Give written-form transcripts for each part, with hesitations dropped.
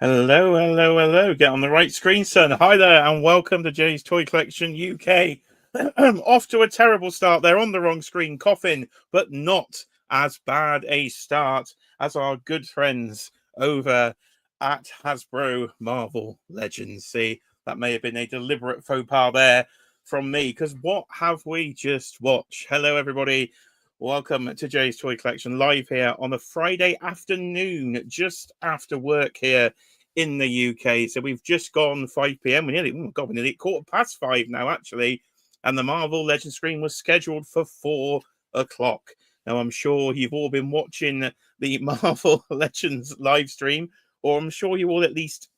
Hello, hello, hello. Get on the right screen, son. Hi there, and welcome to Jay's Toy Collection UK. Off to a terrible start. They're on the wrong screen, coughing, but not as bad a start as our good friends over at Hasbro Marvel Legends. See, that may have been a deliberate faux pas there from me, because what have we just watched? Hello, everybody. Welcome to Jay's Toy Collection live here on a Friday afternoon, just after work here in the UK. So we've just gone 5 p.m. We're nearly 5:15 now, actually. And the Marvel Legends stream was scheduled for 4 o'clock. Now, I'm sure you've all been watching the Marvel Legends live stream, or I'm sure you all at least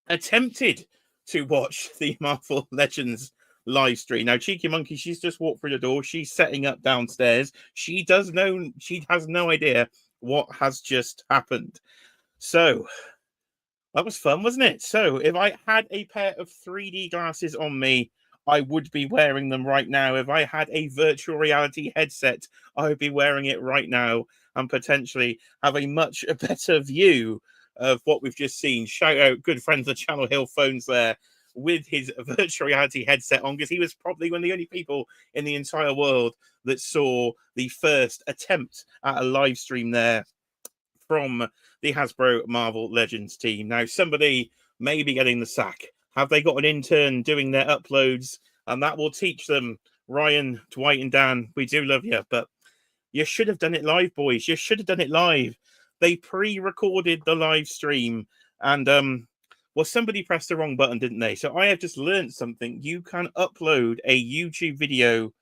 attempted to watch the Marvel Legends live stream. Now, Cheeky Monkey, she's just walked through the door. She's setting up downstairs. She has no idea what has just happened. So that was fun, wasn't it? So if I had a pair of 3D glasses on me, I would be wearing them right now. If I had a virtual reality headset, I would be wearing it right now and potentially have a much better view of what we've just seen. Shout out good friends of Channel Hill Phones there with his virtual reality headset on, because he was probably one of the only people in the entire world that saw the first attempt at a live stream there from the Hasbro Marvel Legends team. Now, somebody may be getting the sack. Have they got an intern doing their uploads? And that will teach them. Ryan, Dwight, and Dan, we do love you, but you should have done it live, boys. You should have done it live. They pre-recorded the live stream, and well, somebody pressed the wrong button, didn't they? So I have just learned something. You can upload a YouTube video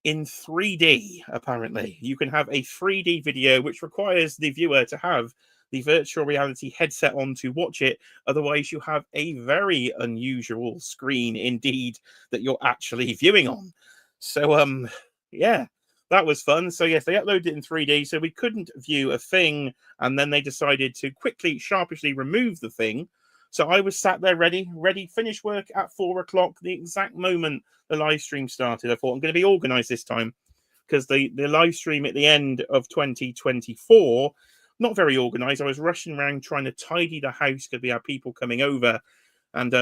in 3D, apparently. You can have a 3D video, which requires the viewer to have the virtual reality headset on to watch it. Otherwise, you have a very unusual screen indeed that you're actually viewing on. So, yeah, that was fun. So, yes, they uploaded it in 3D, so we couldn't view a thing, and then they decided to quickly, sharpishly remove the thing. So I was sat there ready, finished work at 4 o'clock, the exact moment the live stream started. I thought, I'm going to be organized this time, because the live stream at the end of 2024, not very organized. I was rushing around trying to tidy the house because we had people coming over, and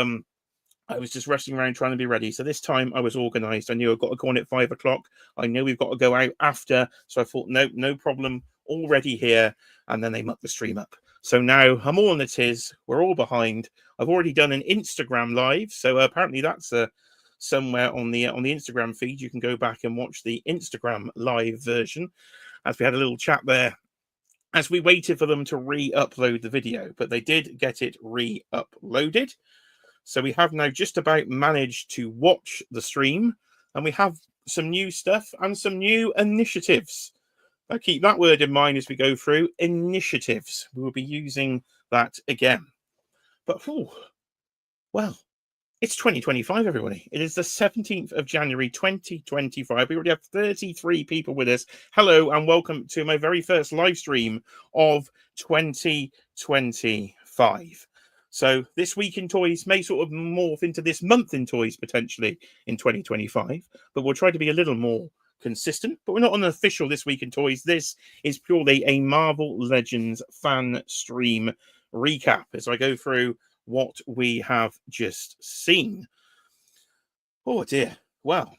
I was just rushing around trying to be ready. So this time I was organized. I knew I've got to go on at 5 o'clock. I knew we've got to go out after. So I thought, no problem, already here. And then they mucked the stream up. So now I'm all on the tiz. We're all behind. I've already done an Instagram live. So apparently that's somewhere on the Instagram feed. You can go back and watch the Instagram live version, as we had a little chat there as we waited for them to re-upload the video. But they did get it re-uploaded. So we have now just about managed to watch the stream, and we have some new stuff and some new initiatives. I keep that word in mind as we go through. Initiatives. We will be using that again. But, well, it's 2025, everybody. It is the 17th of January, 2025. We already have 33 people with us. Hello, and welcome to my very first live stream of 2025. So this week in toys may sort of morph into this month in toys potentially in 2025, but we'll try to be a little more consistent. But we're not on an official this week in toys. This is purely a Marvel Legends fan stream recap as I go through what we have just seen. Oh dear. Well,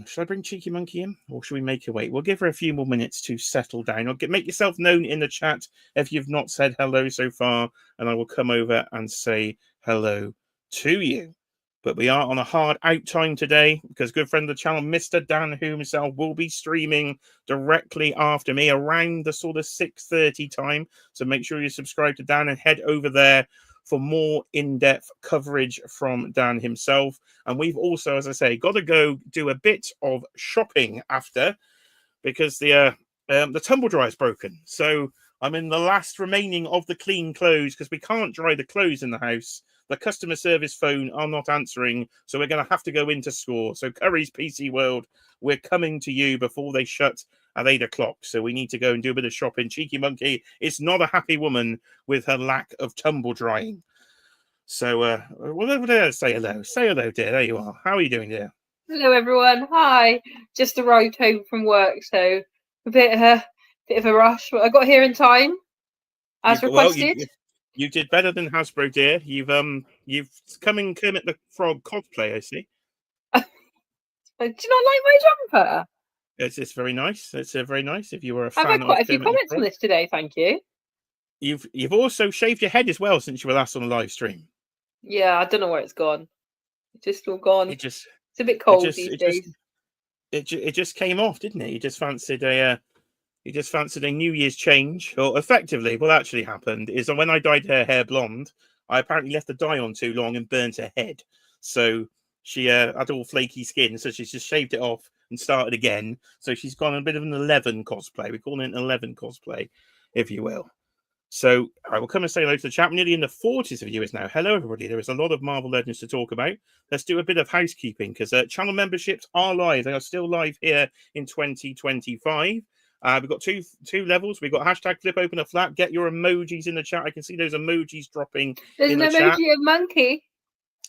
should I bring Cheeky Monkey in, or should we make her wait? We'll give her a few more minutes to settle down. Or make yourself known in the chat if you've not said hello so far, and I will come over and say hello to you. But we are on a hard out time today, because good friend of the channel, Mr. Dan Who himself, will be streaming directly after me around the sort of 6:30 time. So make sure you subscribe to Dan and head over there for more in-depth coverage from Dan himself. And we've also, as I say, got to go do a bit of shopping after, because the tumble dryer is broken. So I'm in the last remaining of the clean clothes, because we can't dry the clothes in the house. The customer service phone are not answering, so we're going to have to go into store. So Curry's PC World, we're coming to you before they shut at 8 o'clock. So we need to go and do a bit of shopping. Cheeky Monkey is not a happy woman with her lack of tumble drying. So, well, say hello. Say hello, dear. There you are. How are you doing, dear? Hello, everyone. Hi. Just arrived home from work, so a bit of a rush, but I got here in time, as requested. You did better than Hasbro, dear. You've come in Kermit the Frog cosplay, I see. Do you not like my jumper? It's very nice. It's very nice. If you were a I've fan had quite of a few Kermit the comments on Frog, this today, thank you. you've also shaved your head as well since you were last on the live stream. Yeah, I don't know where it's gone. It's just all gone. It's a bit cold these days. It just came off, didn't it? You just fancied a New Year's change, or effectively, what actually happened is that when I dyed her hair blonde, I apparently left the dye on too long and burnt her head. So she had all flaky skin, so she's just shaved it off and started again. So she's gone a bit of an 11 cosplay. We call it an 11 cosplay, if you will. So I will come and say hello to the chat. Nearly in the 40s of viewers now. Hello, everybody. There is a lot of Marvel Legends to talk about. Let's do a bit of housekeeping because channel memberships are live. They are still live here in 2025. We've got two levels. We've got hashtag flip open a flat. Get your emojis in the chat. I can see those emojis dropping. There's in an the chat. emoji of monkey.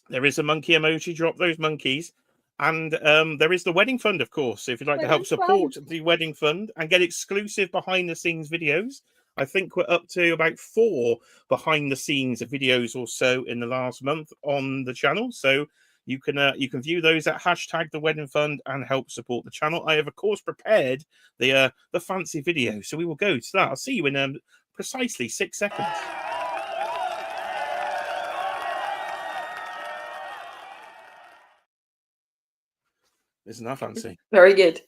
There is a monkey emoji. Drop those monkeys. And there is the wedding fund, of course. If you'd like to help support the wedding fund and get exclusive behind the scenes videos. I think we're up to about 4 behind the scenes videos or so in the last month on the channel. So you can view those at hashtag the wedding fund and help support the channel. I have of course prepared the fancy video, so we will go to that. I'll see you in precisely 6 seconds. Isn't that fancy? Very good.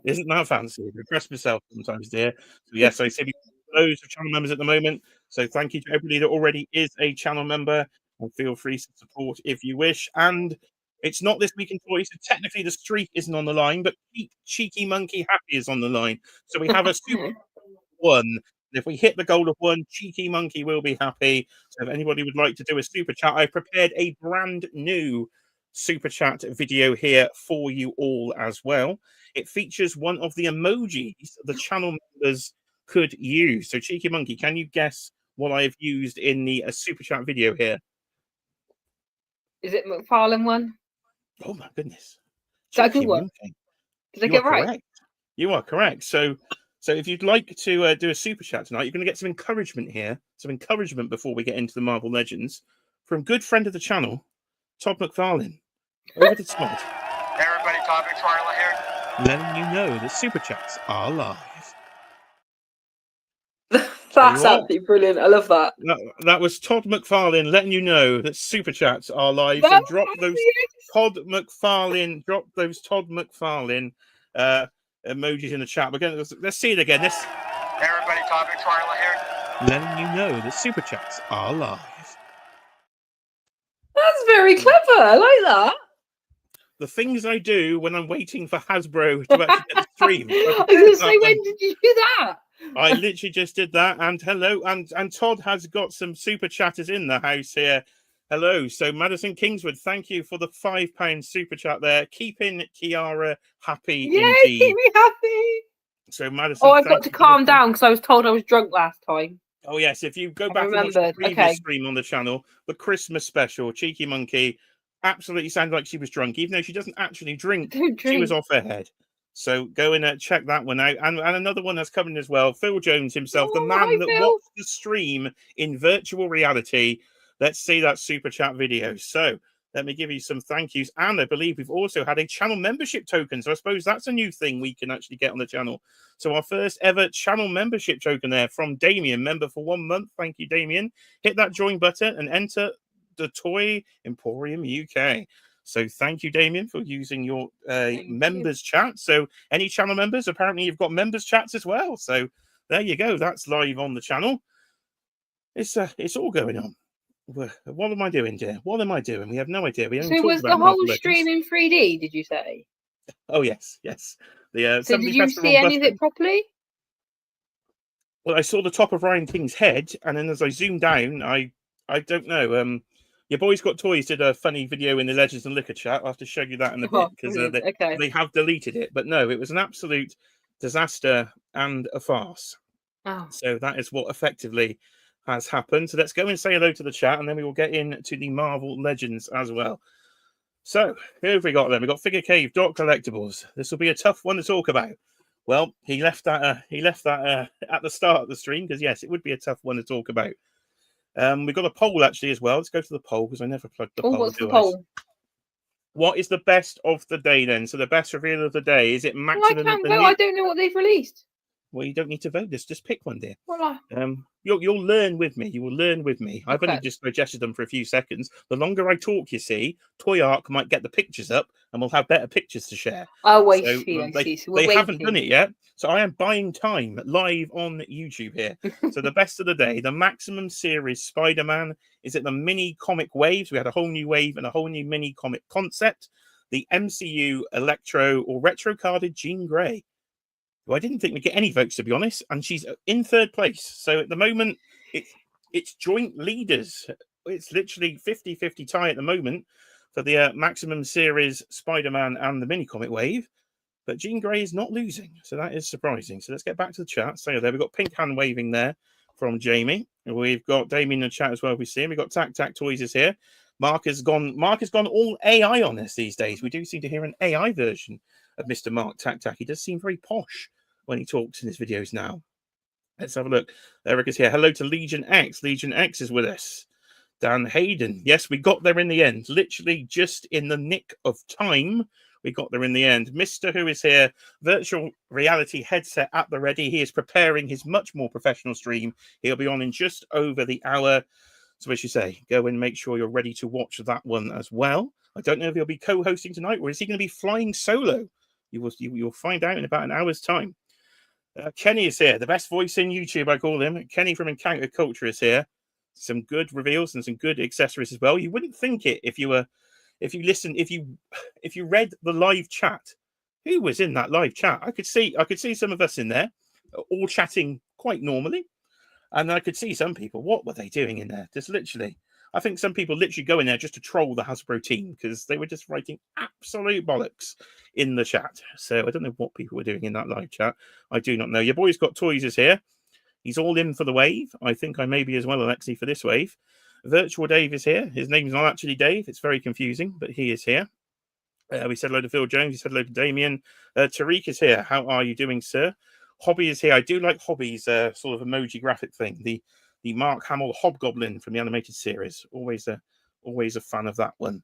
Isn't that fancy? I impress myself sometimes, dear. So yes, I see loads of channel members at the moment. So thank you to everybody that already is a channel member, and feel free to support if you wish. And it's not this week in toys, so technically the streak isn't on the line, but Cheeky Monkey Happy is on the line. So we have a super 1. If we hit the goal of 1, Cheeky Monkey will be happy. So if anybody would like to do a super chat, I've prepared a brand new super chat video here for you all as well. It features one of the emojis the channel members could use. So Cheeky Monkey, can you guess what I've used in the super chat video here? Is it McFarlane one? Oh my goodness. Cheeky Monkey. Did I get right? Correct. You are correct. So if you'd like to do a super chat tonight, you're going to get some encouragement here. Some encouragement before we get into the Marvel Legends from good friend of the channel, Todd McFarlane. Over to Todd. Hey everybody, Todd McFarlane here. Letting you know that super chats are live. That's absolutely brilliant. I love that. That was Todd McFarlane letting you know that super chats are live. So drop those Todd McFarlane emojis in the chat. Let's see it again. Hey everybody, Todd McFarlane here. Letting you know that super chats are live. That's very clever. I like that. The things I do when I'm waiting for Hasbro to actually get the stream. I was going to say, when did you do that? I literally just did that. And hello, and Todd has got some super chatters in the house here. Hello. So Madison Kingswood, thank you for the £5 super chat there. Keeping Kiara happy. Yay, indeed. keep me happy. So Madison, I've got to calm down because I was told I was drunk last time. Oh yes, if you go back and watch the previous stream on the channel, the Christmas special, Cheeky Monkey absolutely sounded like she was drunk, even though she doesn't actually drink. She was off her head. So go in and check that one out. And another one that's coming as well, Phil Jones himself, the man that watched the stream in virtual reality. Let's see that super chat video. So let me give you some thank yous. And I believe we've also had a channel membership token. So I suppose that's a new thing we can actually get on the channel. So our first ever channel membership token there from Damien, member for 1 month. Thank you, Damien. Hit that join button and enter the Toy Emporium UK. So thank you, Damien, for using your members chat. So any channel members, apparently you've got members chats as well. So there you go. That's live on the channel. It's all going on. What am I doing, dear? What am I doing? We have no idea. So was the whole stream in 3D, did you say? Oh, yes. So did you see any of it properly? Well, I saw the top of Ryan King's head, and then as I zoomed down, I don't know. Your Boys Got Toys did a funny video in the Legends and Liquor chat. I'll have to show you that in a bit, because they have deleted it. But no, it was an absolute disaster and a farce. Oh. So that is what effectively has happened. So let's go and say hello to the chat, and then we will get into the Marvel Legends as well. So who have we got then? We've got Figure Cave, Dot Collectibles. This will be a tough one to talk about. Well, he left that at the start of the stream, because yes, it would be a tough one to talk about. We've got a poll actually as well. Let's go to the poll because I never plugged the Oh, poll. what's the do I? poll? What is the best of the day then? So the best reveal of the day, is it Well, I maximum? can't vote. I don't know what they've released. Well, you don't need to vote. Just pick one, dear. Well, You'll learn with me. You will learn with me. I've only Okay. just digested them for a few seconds. The longer I talk, you see, Toy Arc might get the pictures up, and we'll have better pictures to share. Oh, I So see. I see. So we're they waiting. haven't done it yet. So I am buying time live on YouTube here. So the best of the day, the Maximum Series Spider-Man. Is it the mini comic waves? We had a whole new wave and a whole new mini comic concept. The MCU Electro or retro carded Jean Grey. Well, I didn't think we'd get any votes, to be honest, and she's in third place. So at the moment, it's joint leaders. It's literally 50-50 tie at the moment for the Maximum Series Spider-Man and the mini comic wave. But Jean Grey is not losing, so that is surprising. So let's get back to the chat. So there, we've got pink hand waving there from Jamie. We've got Damien in the chat as well. We see him. We've got Tac Tac Toys is here. Mark has gone all AI on us these days. We do seem to hear an AI version of Mr. Mark Tac Tac. He does seem very posh when he talks in his videos now. Let's have a look. Eric is here. Hello to Legion X. Legion X is with us. Dan Hayden. Yes, we got there in the end. Literally just in the nick of time. We got there in the end. Mr. Who is here. Virtual reality headset at the ready. He is preparing his much more professional stream. He'll be on in just over the hour. So as you say, go and make sure you're ready to watch that one as well. I don't know if he'll be co-hosting tonight or is he going to be flying solo? You'll find out in about an hour's time. Kenny is here. The best voice in YouTube, I call him. Kenny from Encounter Culture is here. Some good reveals and some good accessories as well. You wouldn't think it if you read the live chat. Who was in that live chat? I could see some of us in there, all chatting quite normally. And I could see some people, what were they doing in there? Just literally. I think some people literally go in there just to troll the Hasbro team because they were just writing absolute bollocks in the chat. So I don't know what people were doing in that live chat. I do not know. Your boy's got toys is here. He's all in for the wave. I think I may be as well, Alexi, for this wave. Virtual Dave is here. His name's not actually Dave. It's very confusing, but he is here. We said hello to Phil Jones. We said hello to Damien. Tariq is here. How are you doing, sir? Hobby is here. I do like Hobby's sort of emoji graphic thing. The Mark Hamill Hobgoblin from the animated series. Always a fan of that one.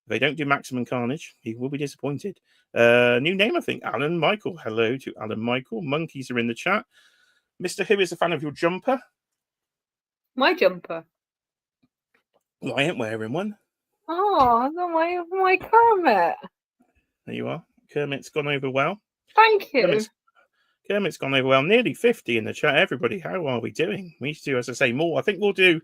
If they don't do Maximum Carnage, he will be disappointed. New name, I think. Alan Michael. Hello to Alan Michael. Monkeys are in the chat. Mr. Who is a fan of your jumper? My jumper. Well, I ain't wearing one. Oh, my Kermit. There you are. Kermit's gone over well. Thank you. Kermit's gone over well. Nearly 50 in the chat. Everybody, how are we doing? We need to do, as I say, more. I think we'll do.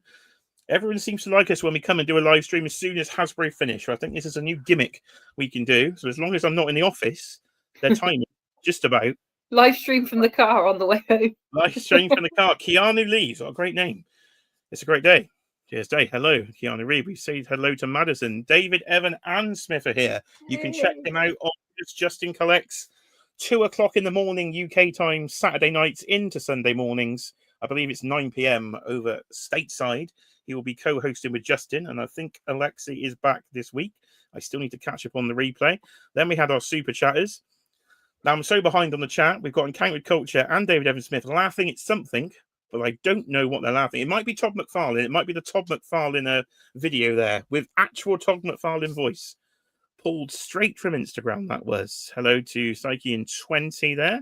Everyone seems to like us when we come and do a live stream as soon as Hasbro finish. I think this is a new gimmick we can do. So as long as I'm not in the office, they're tiny, just about. Live stream from the car on the way home. Live stream from the car. Keanu Lee's what a great name. It's a great day. Cheers, Day. Hello, Keanu Reeves. We say hello to Madison. David, Evan, and Smith are here. You can check him out on Justin Collects. 2:00 in the morning UK time, Saturday nights into Sunday mornings. I believe it's 9 p.m. over stateside. He will be co-hosting with Justin, and I think Alexi is back this week. I still need to catch up on the replay. Then we had our super chatters. Now I'm so behind on the chat. We've got Encountered Culture and David Evan Smith laughing at something, but I don't know what they're laughing. It might be Todd McFarlane. It might be the Todd McFarlane video there with actual Todd McFarlane voice. Pulled straight from Instagram, that was. Hello to Psyche in 20 there.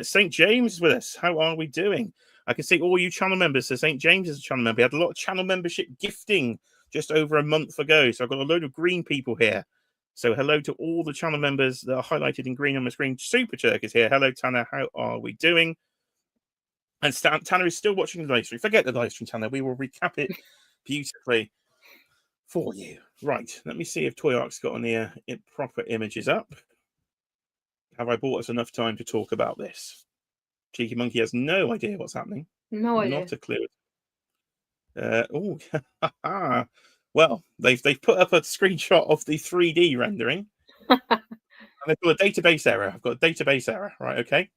St. James is with us. How are we doing? I can see all you channel members. So St. James is a channel member. We had a lot of channel membership gifting just over a month ago. So I've got a load of green people here. So hello to all the channel members that are highlighted in green on the screen. Super Turk is here. Hello, Tanner. How are we doing? And Tanner is still watching the live stream. Forget the live stream, Tanner. We will recap it beautifully for you. Right, let me see if Toy Arc's got any proper images up. Have I bought us enough time to talk about this? Cheeky Monkey has no idea what's happening. No idea. Not a clue. Well, they've put up a screenshot of the 3D rendering. And they've got a database error. I've got a database error. Right, okay.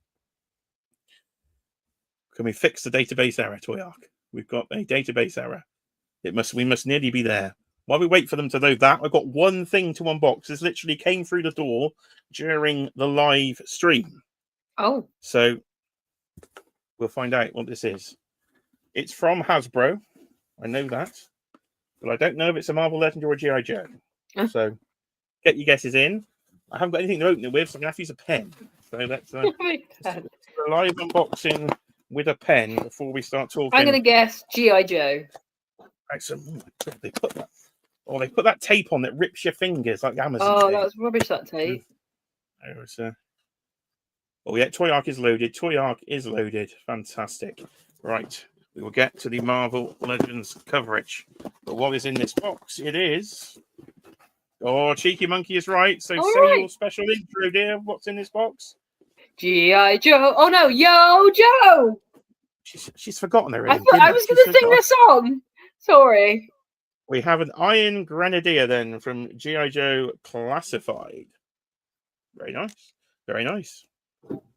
Can we fix the database error, Toy Arc? We've got a database error. We must nearly be there. While we wait for them to load that, I've got one thing to unbox. This literally came through the door during the live stream. Oh. So we'll find out what this is. It's from Hasbro. I know that. But I don't know if it's a Marvel Legend or a G.I. Joe. So get your guesses in. I haven't got anything to open it with, so I'm going to have to use a pen. So let's do a live unboxing with a pen before we start talking. I'm going to guess G.I. Joe. Right, so they put that. Oh, they put that tape on that rips your fingers like Amazon. Oh, that's rubbish, that tape. Oh, yeah, Toy Arc is loaded. Toy Arc is loaded. Fantastic. Right, we will get to the Marvel Legends coverage. But what is in this box? It is... Oh, Cheeky Monkey is right. So say your special intro, dear. What's in this box? G.I. Joe. Oh, no. Yo, Joe. She's forgotten already. I was going to sing the song. Sorry. We have an Iron Grenadier then from G.I. Joe Classified. Very nice. Very nice.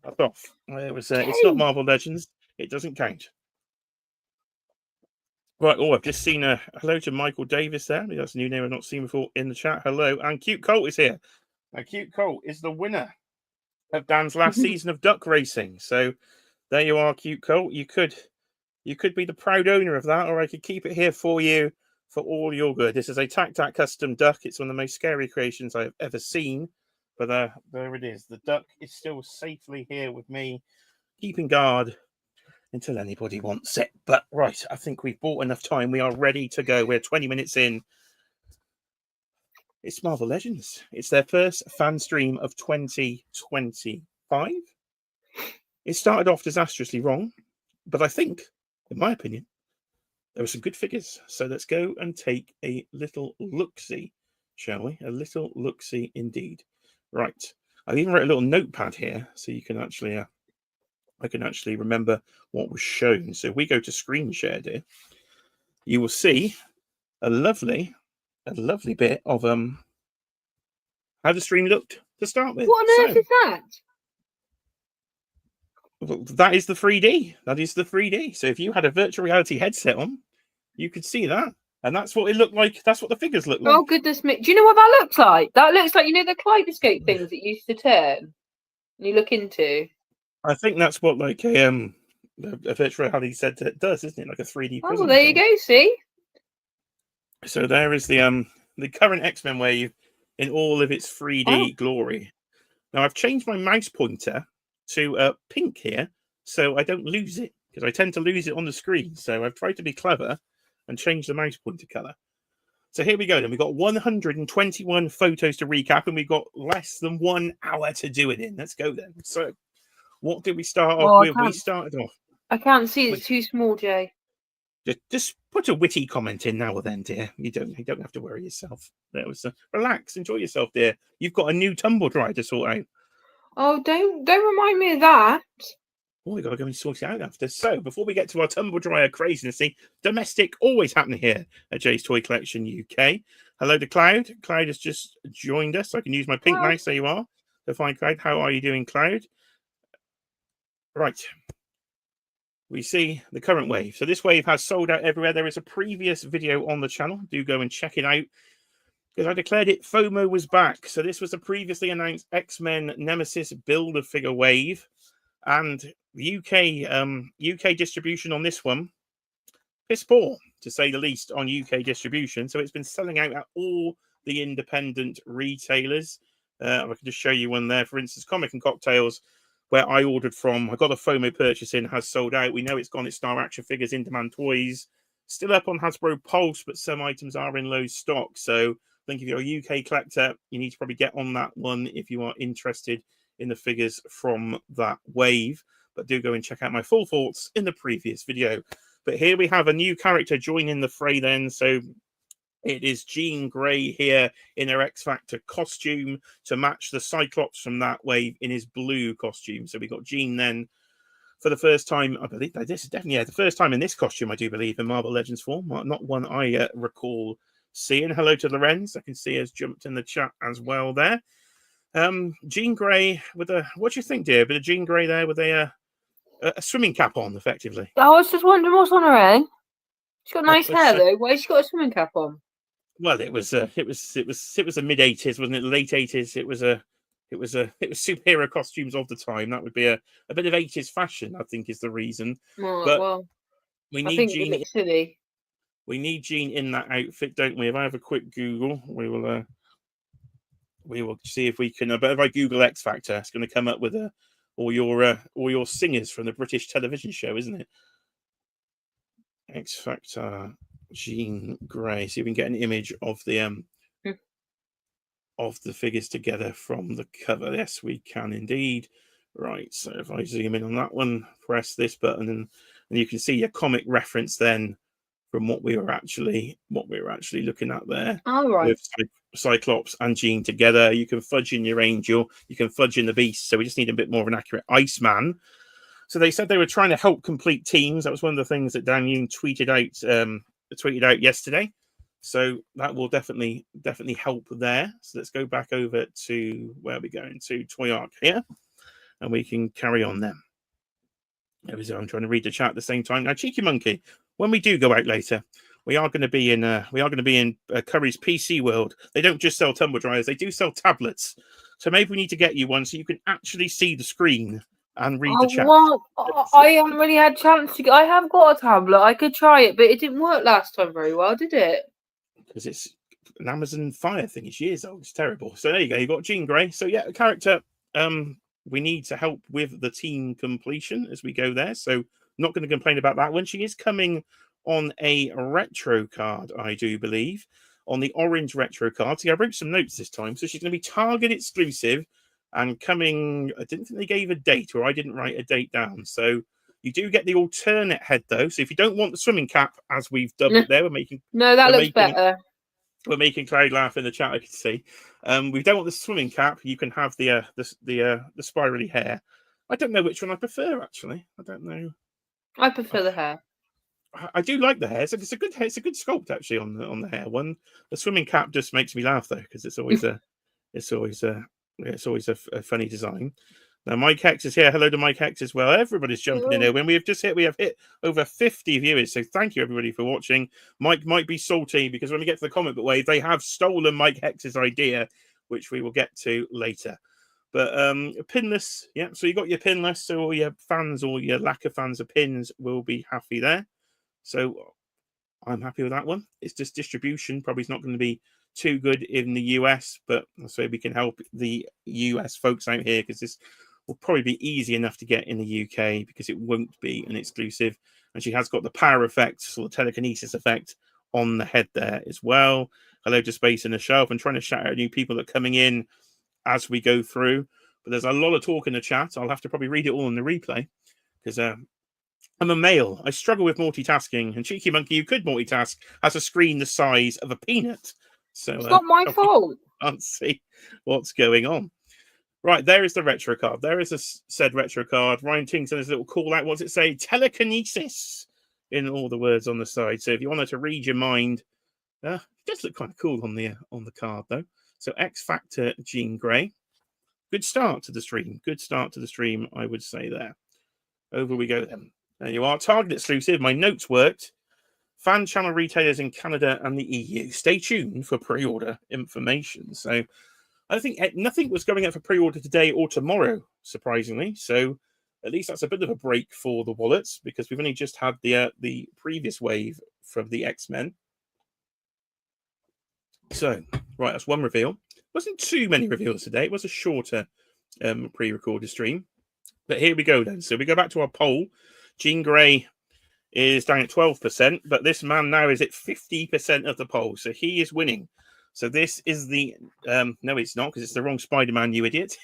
That's off. It was. It's not Marvel Legends. It doesn't count. Right. Oh, I've just seen a hello to Michael Davis there. That's a new name I've not seen before in the chat. Hello. And Cute Colt is here. Now, Cute Colt is the winner of Dan's last season of duck racing. So there you are, Cute Colt. You could be the proud owner of that, or I could keep it here for you for all your good. This is a Tac custom duck. It's one of the most scary creations I've ever seen. But there it is. The duck is still safely here with me, keeping guard until anybody wants it. But right, I think we've bought enough time. We are ready to go. We're 20 minutes in. It's Marvel Legends. It's their first fan stream of 2025. It started off disastrously wrong, but I think, in my opinion, there were some good figures. So let's go and take a little look-see, shall we? A little look-see indeed. Right. I've even wrote a little notepad here so you can actually I can actually remember what was shown. So if we go to screen share, dear, you will see a lovely bit of how the stream looked to start with. What on earth is that? Well, that is the 3D. That is the 3D. So if you had a virtual reality headset on, you could see that. And that's what it looked like. That's what the figures look like. Oh, goodness me. Do you know what that looks like? That looks like, you know, the kaleidoscope things that used to turn. You look into. I think that's what like a virtual reality set does, isn't it? Like a 3D prism. Oh, there you go. See. So there is the current X-Men wave in all of its 3D glory. Now I've changed my mouse pointer to pink here, so I don't lose it because I tend to lose it on the screen. So I've tried to be clever and change the mouse pointer color. So here we go. Then we've got 121 photos to recap, and we've got less than 1 hour to do it in. Let's go then. So. What did we start off with? We started off. I can't see. It's too small, Jay. Just put a witty comment in now or then, dear. You don't have to worry yourself. That was relax, enjoy yourself, dear. You've got a new tumble dryer to sort out. Oh, don't remind me of that. Oh, we got to go and sort it out after. So before we get to our tumble dryer craziness, domestic always happening here at Jay's Toy Collection UK. Hello to Cloud. Cloud has just joined us. I can use my pink mouse. There you are. So fine, Cloud. How are you doing, Cloud? Right, we see the current wave. So this wave has sold out everywhere. There is a previous video on the channel. Do go and check it out because I declared it. FOMO was back. So this was the previously announced X-Men Nemesis Build-A-Figure wave, and the UK distribution on this one piss poor, to say the least, on UK distribution. So it's been selling out at all the independent retailers. I can just show you one there. For instance, Comic and Cocktails, where I ordered from, I got a FOMO purchase in, has sold out. We know it's gone. It's Star Action Figures, In Demand Toys. Still up on Hasbro Pulse, but some items are in low stock. So I think if you're a UK collector, you need to probably get on that one if you are interested in the figures from that wave. But do go and check out my full thoughts in the previous video. But here we have a new character joining the fray then. So it is Jean Grey here in her X Factor costume to match the Cyclops from that wave in his blue costume. So we got Jean then for the first time. I believe this is definitely the first time in this costume, I do believe, in Marvel Legends form. Not one I recall seeing. Hello to Lorenz. I can see has jumped in the chat as well there. Jean Grey with a, what do you think, dear? A bit of Jean Grey there with a swimming cap on, effectively. I was just wondering what's on her head. She's got nice hair though. Why has she got a swimming cap on? Well, it was a mid-80s, wasn't it? Late 80s. It was superhero costumes of the time. That would be a bit of 80s fashion, I think, is the reason. Oh, but well, we I need think Jean. it looks silly. We need Jean in that outfit, don't we? If I have a quick Google, we will see if we can. But if I Google X Factor, it's going to come up with all your singers from the British television show, isn't it? X Factor, Jean Grey. See if we can get an image of the figures together from the cover. Yes, we can indeed. Right. So if I zoom in on that one, press this button, and you can see a comic reference then from what we were actually looking at there. All right. With Cyclops and Jean together. You can fudge in your Angel, you can fudge in the Beast. So we just need a bit more of an accurate Iceman. So they said they were trying to help complete teams. That was one of the things that Dan Yoon tweeted out yesterday. So that will definitely help there. So let's go back over to where are we going to Toy Arc here, and we can carry on then. I'm trying to read the chat at the same time. Now, Cheeky Monkey, when we do go out later, we are going to be in Curry's PC world. They don't just sell tumble dryers; they do sell tablets. So maybe we need to get you one so you can actually see the screen and read the chat. Well, I haven't really had a chance to. I have got a tablet. I could try it, but it didn't work last time very well, did it? Because it's an Amazon Fire thing. It's years old. It's terrible. So there you go. You've got Jean Grey. So yeah, a character. We need to help with the team completion as we go there. So not going to complain about that one. She is coming on a retro card, I do believe, on the orange retro card. See, I wrote some notes this time. So she's going to be Target exclusive and coming. I didn't think they gave a date, or I didn't write a date down. So you do get the alternate head though. So if you don't want the swimming cap, as we've dubbed it there, that looks better. We're making Cloud laugh in the chat. I can see. We don't want the swimming cap. You can have the spirally hair. I don't know which one I prefer. Actually, I don't know. I prefer the hair. I do like the hair. It's a good hair. It's a good sculpt actually on the hair one. The swimming cap just makes me laugh though, because it's always a funny design. Now Mike Hex is here. Hello to Mike Hex as well. Everybody's jumping in here. When we have hit over 50 viewers. So thank you everybody for watching. Mike might be salty because when we get to the comic book wave, they have stolen Mike Hex's idea, which we will get to later. But pinless, yeah. So you got your pinless, so all your fans or your lack of fans of pins will be happy there. So I'm happy with that one. It's just distribution. Probably is not going to be too good in the US, but so we can help the US folks out here because this will probably be easy enough to get in the UK because it won't be an exclusive. And she has got the power effect, so the telekinesis effect on the head there as well. Hello to Space in the Shelf. I'm trying to shout out new people that are coming in as we go through. But there's a lot of talk in the chat. I'll have to probably read it all in the replay because I'm a male. I struggle with multitasking. And Cheeky Monkey, you could multitask, has a screen the size of a peanut. So it's not my fault. Can't see what's going on. Right, there is the retro card. There is a said retro card. Ryan Tington has a little call out. What's it say? Telekinesis in all the words on the side. So if you wanted to read your mind, it does look kind of cool on the card though. So X Factor Jean Grey. Good start to the stream. Good start to the stream, I would say there. Over we go then. There you are. Target exclusive. My notes worked. Fan channel retailers in Canada and the EU. Stay tuned for pre-order information. So I think nothing was going out for pre-order today or tomorrow, surprisingly. So at least that's a bit of a break for the wallets because we've only just had the previous wave from the X-Men. So, right, that's one reveal. Wasn't too many reveals today. It was a shorter pre-recorded stream. But here we go then. So we go back to our poll. Jean Grey is down at 12%, but this man now is at 50% of the poll. So he is winning. So this is the no, it's not because it's the wrong Spider-Man, you idiot.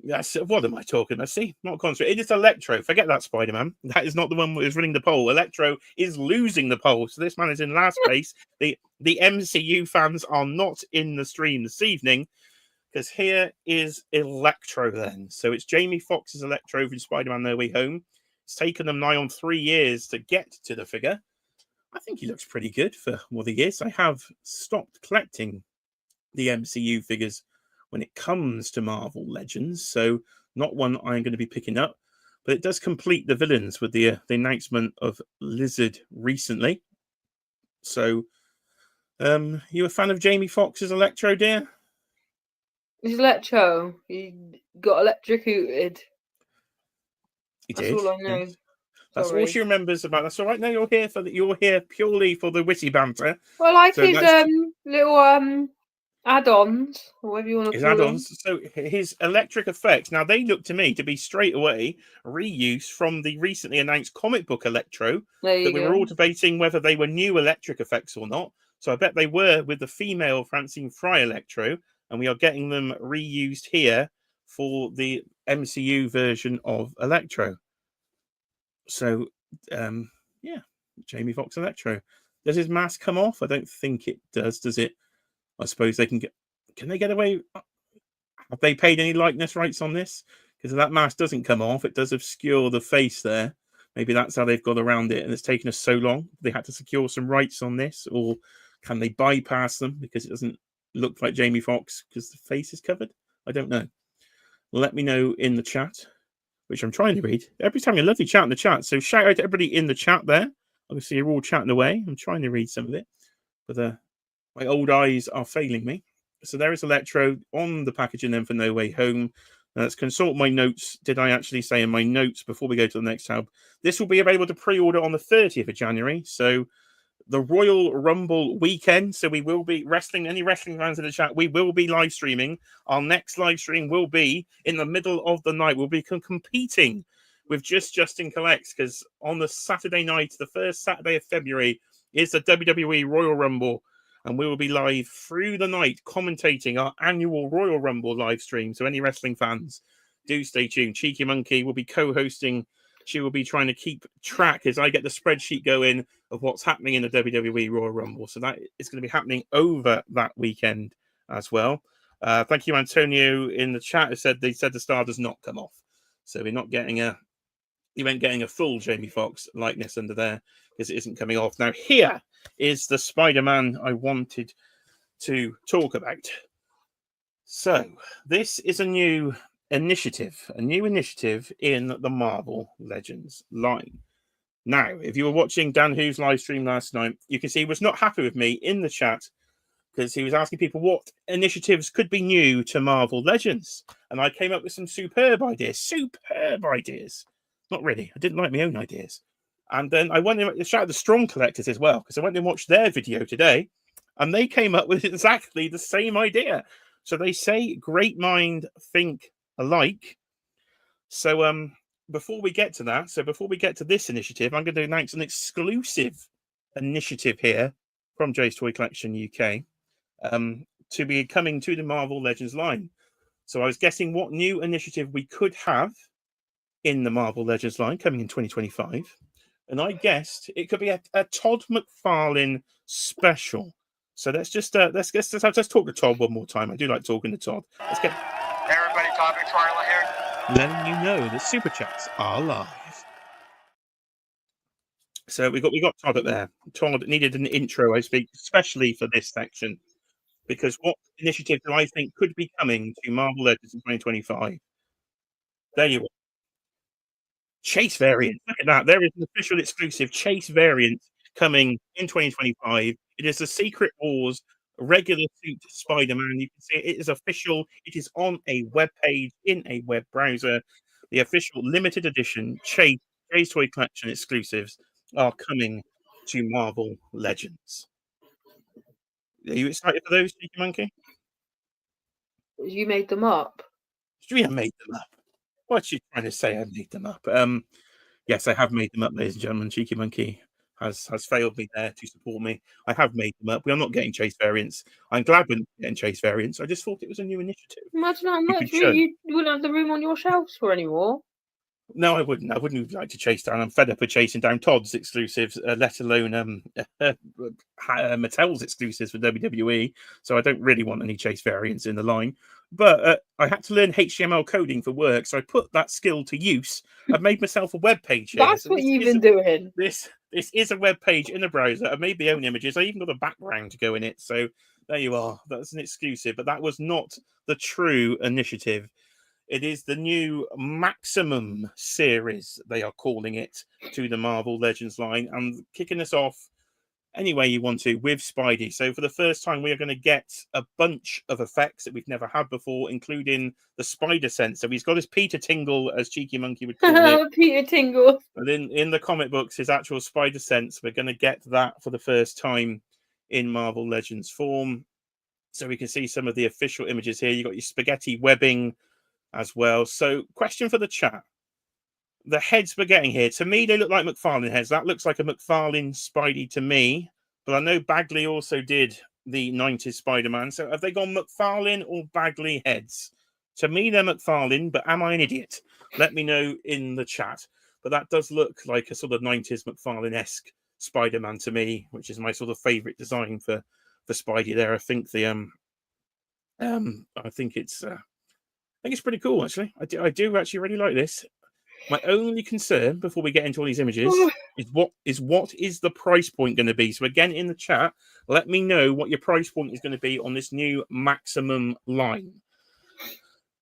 That's what am I talking about? See, not concentrating. It is Electro. Forget that Spider-Man. That is not the one who is winning the poll. Electro is losing the poll. So this man is in last place. The MCU fans are not in the stream this evening because here is Electro then. So it's Jamie Foxx's Electro from Spider-Man No Way Home. It's taken them nigh on 3 years to get to the figure. I think he looks pretty good for what he is. I have stopped collecting the MCU figures when it comes to Marvel Legends, so not one I'm going to be picking up. But it does complete the villains with the announcement of Lizard recently. So, you a fan of Jamie Foxx's Electro, dear? He's Electro. He got electrocuted. He That's did. all I know. Yes. That's Sorry. all she remembers about. That's all right. No, you're here purely for the witty banter. Well, I like So his that's- little add-ons, or whatever you want to his call them. add-ons. So his electric effects. Now they look to me to be straight away reuse from the recently announced comic book Electro There you that we go. were all debating whether they were new electric effects or not. So I bet they were with the female Francine Fry Electro, and we are getting them reused here for the MCU version of Electro. So, yeah, Jamie Foxx Electro. Does his mask come off? I don't think it does it? I suppose they can get. Can they get away? Have they paid any likeness rights on this? Because if that mask doesn't come off, it does obscure the face there. Maybe that's how they've got around it, and it's taken us so long. They had to secure some rights on this, or can they bypass them because it doesn't look like Jamie Foxx because the face is covered? I don't know. Let me know in the chat, which I'm trying to read. Everybody's having a lovely chat in the chat. So shout out to everybody in the chat there. Obviously, you're all chatting away. I'm trying to read some of it, but my old eyes are failing me. So there is Electro on the packaging then for No Way Home. Let's consult my notes. Did I actually say in my notes before we go to the next tab? This will be available to pre-order on the 30th of January. So the Royal Rumble weekend. So we will be any wrestling fans in the chat, we will be live streaming. Our next live stream will be in the middle of the night. We'll be competing with Justin Collects, because on the Saturday night, the first Saturday of February, is the WWE Royal Rumble. And we will be live through the night commentating our annual Royal Rumble live stream. So any wrestling fans, do stay tuned. Cheeky Monkey will be co-hosting. She will be trying to keep track as I get the spreadsheet going of what's happening in the WWE Royal Rumble. So that is going to be happening over that weekend as well. Thank you, Antonio, in the chat. They said the star does not come off. So we're not getting a full Jamie Foxx likeness under there because it isn't coming off. Now, here is the Spider-Man I wanted to talk about. So this is a new initiative in the Marvel Legends line. Now, if you were watching Dan Who's live stream last night, you can see he was not happy with me in the chat because he was asking people what initiatives could be new to Marvel Legends. And I came up with some superb ideas. Not really. I didn't like my own ideas. And then I went and shouted the Strong Collectors as well, because I went and watched their video today, and they came up with exactly the same idea. So they say great mind think alike. So before we get to this initiative, I'm going to announce an exclusive initiative here from Jay's Toy Collection UK to be coming to the Marvel Legends line. So I was guessing what new initiative we could have in the Marvel Legends line coming in 2025. And I guessed it could be a Todd McFarlane special. So let's talk to Todd one more time. I do like talking to Todd. Let's get Everybody, Todd McFarlane here. letting you know that super chats are live. So we got Todd up there. Todd needed an intro, I speak, especially for this section, because what initiative do I think could be coming to Marvel Legends in 2025? There you are. Chase variant. Look at that. There is an official exclusive Chase variant coming in 2025. It is the Secret Wars regular suit Spider-Man. You can see it is official. It is on a web page in a web browser. The official limited edition Chase Toy Collection exclusives are coming to Marvel Legends. Are you excited for those, Cheeky Monkey? You made them up. You have made them up. What's you trying to say? I made them up. Yes, I have made them up, ladies and gentlemen. Cheeky Monkey has failed me there to support me. I have made them up. We are not getting Chase variants. I'm glad we're not getting Chase variants. I just thought it was a new initiative. Imagine how much show. you wouldn't have the room on your shelves for anymore. No, I wouldn't. I wouldn't like to chase down. I'm fed up of chasing down Todd's exclusives, let alone Mattel's exclusives for WWE. So I don't really want any Chase variants in the line. But I had to learn HTML coding for work, so I put that skill to use. I've made myself a web page here. That's what you've been doing. This is a web page in the browser. I've made my own images. I even got a background to go in it. So there you are. That's an exclusive. But that was not the true initiative. It is the new Maximum series, they are calling it, to the Marvel Legends line. And kicking us off, any way you want to with Spidey. So for the first time, we are going to get a bunch of effects that we've never had before, including the spider sense. So he's got his Peter Tingle, as Cheeky Monkey would call it. Peter Tingle. But in the comic books, his actual spider sense, we're going to get that for the first time in Marvel Legends form. So we can see some of the official images here. You've got your spaghetti webbing as well. So question for the chat. The heads we're getting here, to me, they look like McFarlane heads. That looks like a McFarlane Spidey to me. But I know Bagley also did the 90s Spider-Man. So have they gone McFarlane or Bagley heads? To me, they're McFarlane, but am I an idiot? Let me know in the chat. But that does look like a sort of 90s McFarlane-esque Spider-Man to me, which is my sort of favourite design for Spidey there. I think I think it's pretty cool, actually. I do actually really like this. My only concern before we get into all these images is what is the price point going to be? So again, in the chat, let me know what your price point is going to be on this new maximum line.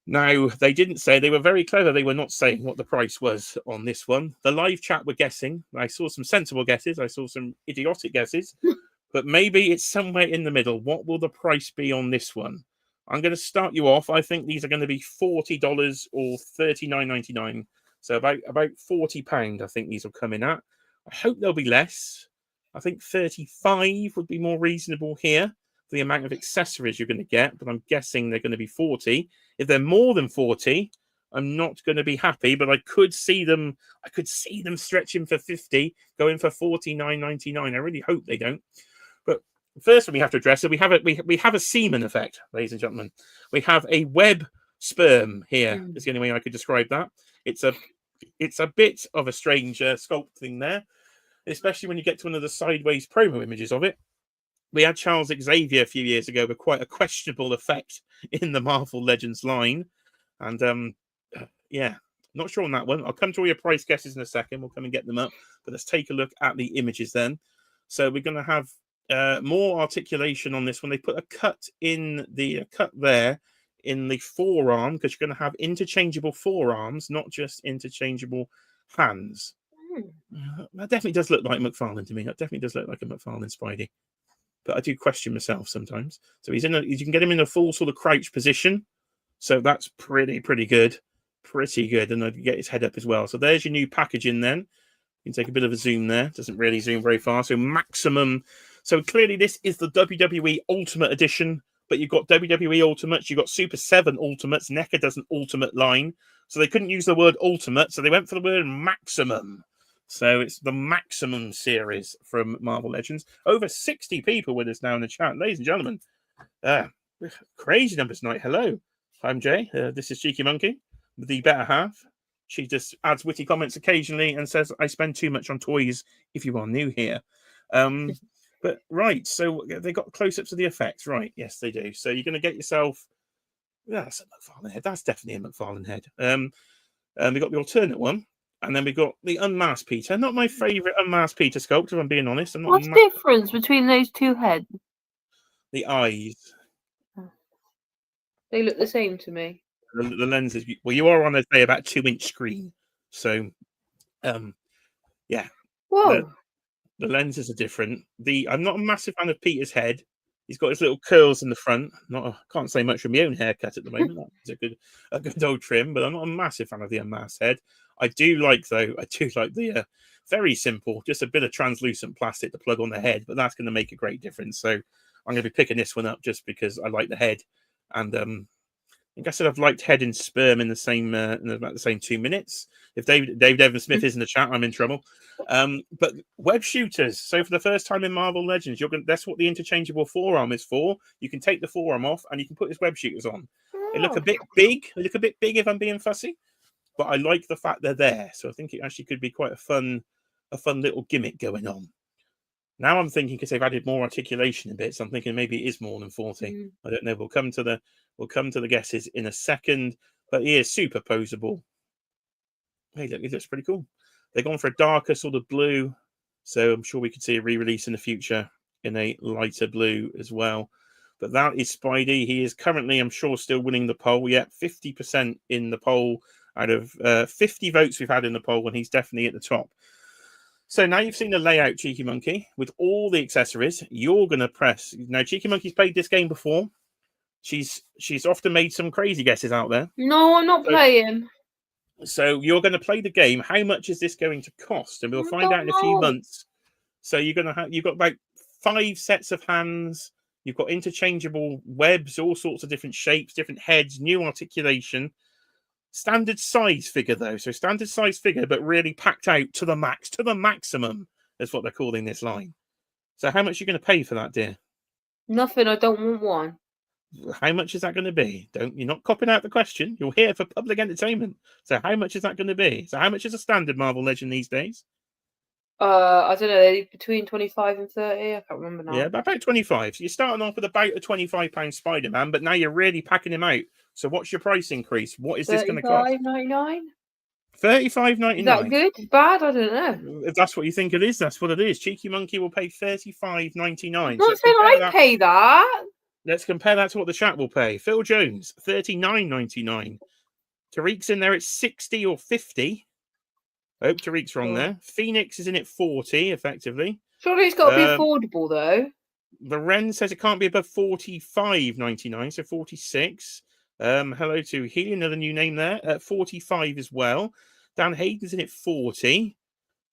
Now, they didn't say, they were very clever. They were not saying what the price was on this one. The live chat were guessing. I saw some sensible guesses. I saw some idiotic guesses, but maybe it's somewhere in the middle. What will the price be on this one? I'm going to start you off. I think these are going to be $40 or $39.99. So about £40, I think these will come in at. I hope they'll be less. I think 35 would be more reasonable here for the amount of accessories you're going to get, but I'm guessing they're going to be 40. If they're more than 40, I'm not going to be happy, but I could see them stretching for 50, going for $49.99. I really hope they don't. But first one we have to address it. We have a semen effect, ladies and gentlemen. We have a web sperm here. Is the only way I could describe that. It's a bit of a strange sculpt thing there, especially when you get to one of the sideways promo images of it. We had Charles Xavier a few years ago with quite a questionable effect in the Marvel Legends line. And yeah, not sure on that one. I'll come to all your price guesses in a second. We'll come and get them up. But let's take a look at the images then. So we're going to have more articulation on this one. They put a cut there in the forearm, because you're going to have interchangeable forearms, not just interchangeable hands. That definitely does look like McFarlane to me. That definitely does look like a McFarlane Spidey. But I do question myself sometimes. So you can get him in a full sort of crouch position. So that's pretty good. Pretty good. And I can get his head up as well. So there's your new packaging then. You can take a bit of a zoom there. Doesn't really zoom very far. So maximum. So clearly this is the WWE Ultimate Edition. But you've got WWE Ultimates, you've got Super 7 Ultimates, NECA does an Ultimate line. So they couldn't use the word Ultimate, so they went for the word Maximum. So it's the Maximum series from Marvel Legends. Over 60 people with us now in the chat. Ladies and gentlemen, crazy numbers tonight. Hello, I'm Jay. This is Cheeky Monkey, the better half. She just adds witty comments occasionally and says, I spend too much on toys if you are new here. But right, so they got close-ups of the effects, right? Yes, they do. So you're going to get yourself. That's a McFarlane head. That's definitely a McFarlane head. We got the alternate one, and then we got the unmasked Peter. Not my favourite unmasked Peter sculpt, if I'm being honest. What's the difference between those two heads? The eyes. They look the same to me. The lenses. Well, you are on about 2-inch screen, so yeah. Whoa. The lenses are different. I'm not a massive fan of Peter's head. He's got his little curls in the front. Can't say much from my own haircut at the moment. That's a good old trim, but I'm not a massive fan of the unmasked head. I do like the very simple, just a bit of translucent plastic to plug on the head, but that's going to make a great difference. So I'm going to be picking this one up just because I like the head. And I guess I've liked head and sperm in about the same 2 minutes. If Dave Devon Smith is in the chat, I'm in trouble. But web shooters. So for the first time in Marvel Legends, that's what the interchangeable forearm is for. You can take the forearm off and you can put his web shooters on. They look a bit big. They look a bit big if I'm being fussy, but I like the fact they're there. So I think it actually could be quite a fun little gimmick going on. Now I'm thinking, because they've added more articulation in bits, I'm thinking maybe it is more than 40. I don't know. We'll come to the guesses in a second. But he is super posable. Hey, look, he looks pretty cool. They've gone for a darker sort of blue, so I'm sure we could see a re-release in the future in a lighter blue as well. But that is Spidey. He is currently, I'm sure, still winning the poll. Yeah, 50% in the poll out of 50 votes we've had in the poll, and he's definitely at the top. So now you've seen the layout, Cheeky Monkey, with all the accessories. You're going to press. Now, Cheeky Monkey's played this game before. She's often made some crazy guesses out there. No, I'm not playing. So you're going to play the game. How much is this going to cost? And we'll find out in a few months. So you've got about 5 sets of hands. You've got interchangeable webs, all sorts of different shapes, different heads, new articulation. Standard size figure, though. So standard size figure, but really packed out to the max, to the maximum, is what they're calling this line. So how much are you going to pay for that, dear? Nothing. I don't want one. How much is that going to be? You're not copying out the question. You're here for public entertainment. So how much is that going to be? So how much is a standard Marvel Legend these days? I don't know. Between 25 and 30. I can't remember now. Yeah, about 25. So you're starting off with about a £25 Spiderman, but now you're really packing him out. So what's your price increase? What is this going to cost? $35.99. $35.99. Is that good? Bad? I don't know. If that's what you think it is, that's what it is. Cheeky Monkey will pay $35.99. I'm not saying I pay that. Let's compare that to what the chat will pay. Phil Jones, $39.99. Tariq's in there at 60 or 50. I hope Tariq's wrong there. Phoenix is in at 40, effectively. Surely it's got to be affordable, though. The Ren says it can't be above $45.99, so 46. Hello to Healy, another new name there, at 45 as well. Dan Hayden's in at 40.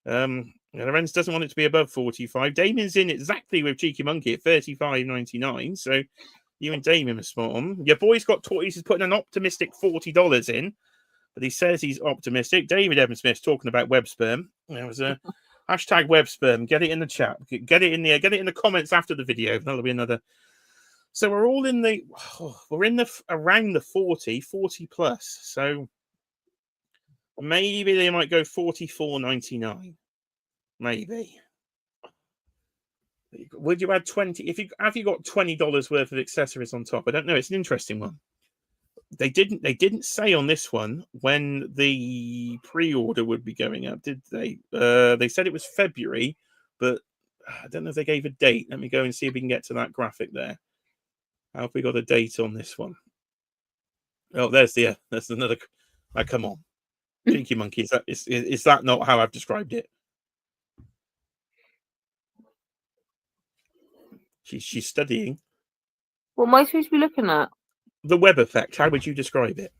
The Ren's doesn't want it to be above 45. Damien's in exactly with Cheeky Monkey at $35.99. So you and Damien are spot on. Your boy's got he's putting an optimistic $40 in, but he says he's optimistic. David Evan Smith's talking about web sperm. There was a hashtag web sperm. Get it in the chat. Get it in there. Get it in the comments after the video. That'll be another. So we're all in the around the 40 plus. So maybe they might go $44.99. Maybe. Would you add 20? Have you got $20 worth of accessories on top? I don't know. It's an interesting one. They didn't say on this one when the pre-order would be going up, did they? They said it was February, but I don't know if they gave a date. Let me go and see if we can get to that graphic there. How have we got a date on this one? Oh, there's another. Oh, come on, Cheeky Monkey. Is that not how I've described it? She's studying. What am I supposed to be looking at? The web effect. How would you describe it?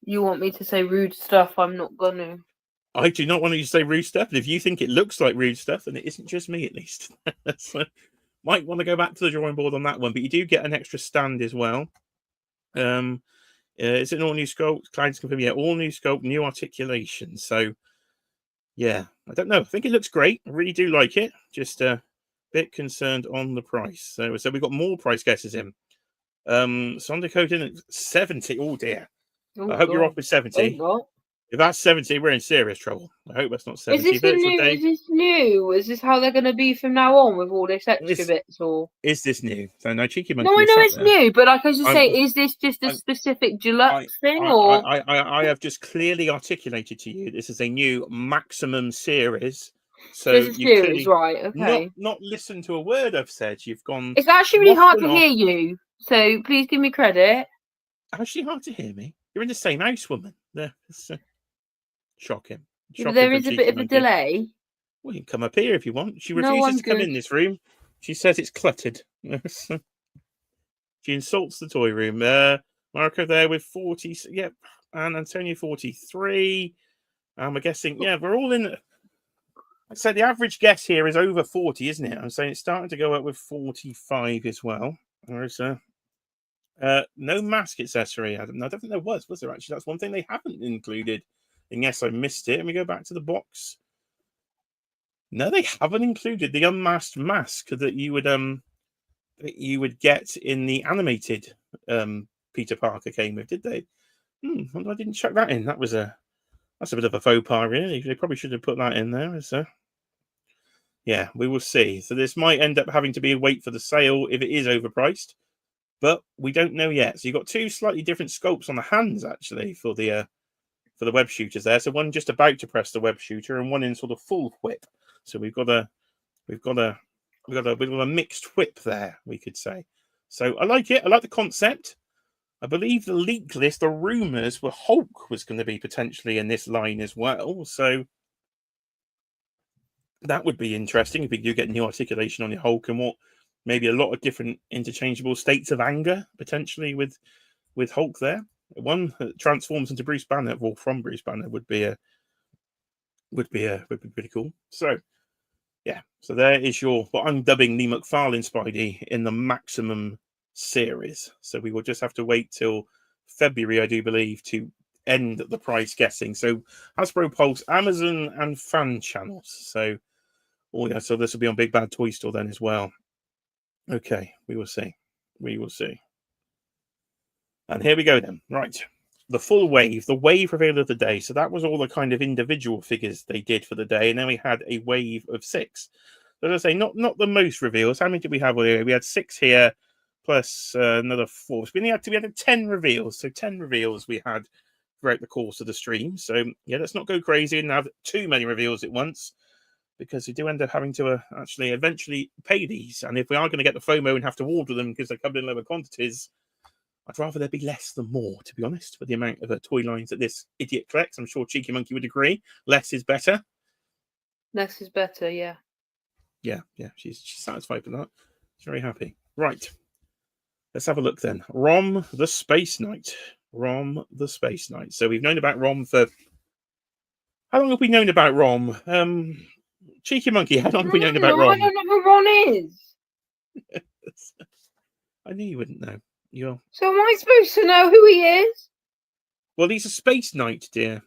You want me to say rude stuff? I'm not gonna. I do not want you to say rude stuff. But if you think it looks like rude stuff, then it isn't just me, at least. So, might want to go back to the drawing board on that one. But you do get an extra stand as well. Is it an all new sculpt? Clients confirm, yeah, all new sculpt, new articulation. So, yeah, I don't know. I think it looks great. I really do like it. Just a bit concerned on the price. So we've got more price guesses in. Sondercode in at 70. Oh dear. I hope you're off with 70. If that's 70, we're in serious trouble. I hope that's not 70. Is this new? Is this how they're going to be from now on with all this extra bits? Or is this new? So no, Cheeky Monkey. No, I know it's new, but like I was just saying, is this just a specific deluxe thing? Or I have just clearly articulated to you this is a new maximum series. So this is series, right? Okay. Not listen to a word I've said. You've gone. It's actually really hard to hear you. So please give me credit. Actually hard to hear me. You're in the same house, woman. There. Shocking. There is a bit of a delay. Well, you can come up here if you want. She refuses to come in this room. She says it's cluttered. She insults the toy room. Marco there with 40. Yep. And Antonio 43. We're guessing. Yeah, we're all in. I'd say the average guess here is over 40, isn't it? I'm saying it's starting to go up with 45 as well. There's no mask accessory. I don't think there was there actually? That's one thing they haven't included. And yes, I missed it. Let me go back to the box. No, they haven't included the unmasked mask that you would get in the animated Peter Parker came with, did they? I didn't check that in. That's a bit of a faux pas, really. They probably should have put that in there. Yeah, we will see. So this might end up having to be a wait for the sale if it is overpriced, but we don't know yet. So you've got two slightly different sculpts on the hands actually for the web shooters there. So one just about to press the web shooter, and one in sort of full whip. So we've got a mixed whip there, we could say. So I like it. I like the concept. I believe the leak list, the rumors were Hulk was going to be potentially in this line as well. So That would be interesting if we do get new articulation on your Hulk and what maybe a lot of different interchangeable states of anger potentially with Hulk there. One that transforms into Bruce Banner, or from Bruce Banner, would be pretty cool. So yeah, so there is your what I'm dubbing the McFarlane Spidey in the Maximum series. So we will just have to wait till February, I do believe, to end the price guessing. So Hasbro Pulse, Amazon, and fan channels. So yeah, so this will be on Big Bad Toy Store then as well. Okay, we will see. We will see. And here we go then. Right. The full wave, the wave reveal of the day. So that was all the kind of individual figures they did for the day. And then we had a wave of 6. So as I say, not the most reveals. How many did we have here? We had 6 here, plus another 4. So we had 10 reveals. So 10 reveals we had throughout the course of the stream. So yeah, let's not go crazy and have too many reveals at once, because we do end up having to actually eventually pay these. And if we are going to get the FOMO and have to order them because they're coming in lower quantities, I'd rather there be less than more, to be honest, with the amount of toy lines that this idiot collects. I'm sure Cheeky Monkey would agree. Less is better. Less is better, yeah. Yeah, she's satisfied with that. She's very happy. Right. Let's have a look then. ROM the Space Knight. ROM the Space Knight. So we've known about ROM for... How long have we known about ROM? Cheeky Monkey, how long have we known about ROM? I don't know who Ron is. I knew you wouldn't know. So am I supposed to know who he is? Well, he's a Space Knight, dear.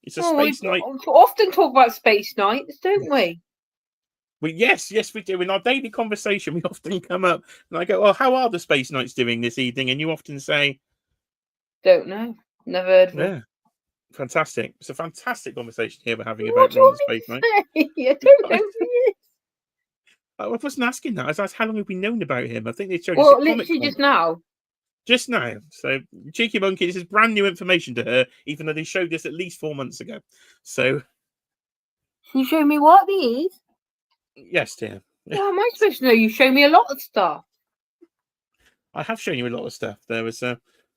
It's a Space Knight. We often talk about Space Knights, don't we? Yes, we do. In our daily conversation, we often come up and I go, "Well, how are the Space Knights doing this evening?" And you often say, "Don't know. Never heard of him." Yeah, fantastic. It's a fantastic conversation here we're having What about Ron the Space Knight. I don't know who he is. I wasn't asking that. I asked how long have we known about him. I think they showed us a comic literally just now. Just now. So, Cheeky Monkey, this is brand new information to her, even though they showed this at least 4 months ago. So, you show me what these? Yes, dear. How am I supposed to know? You show me a lot of stuff. I have shown you a lot of stuff. There was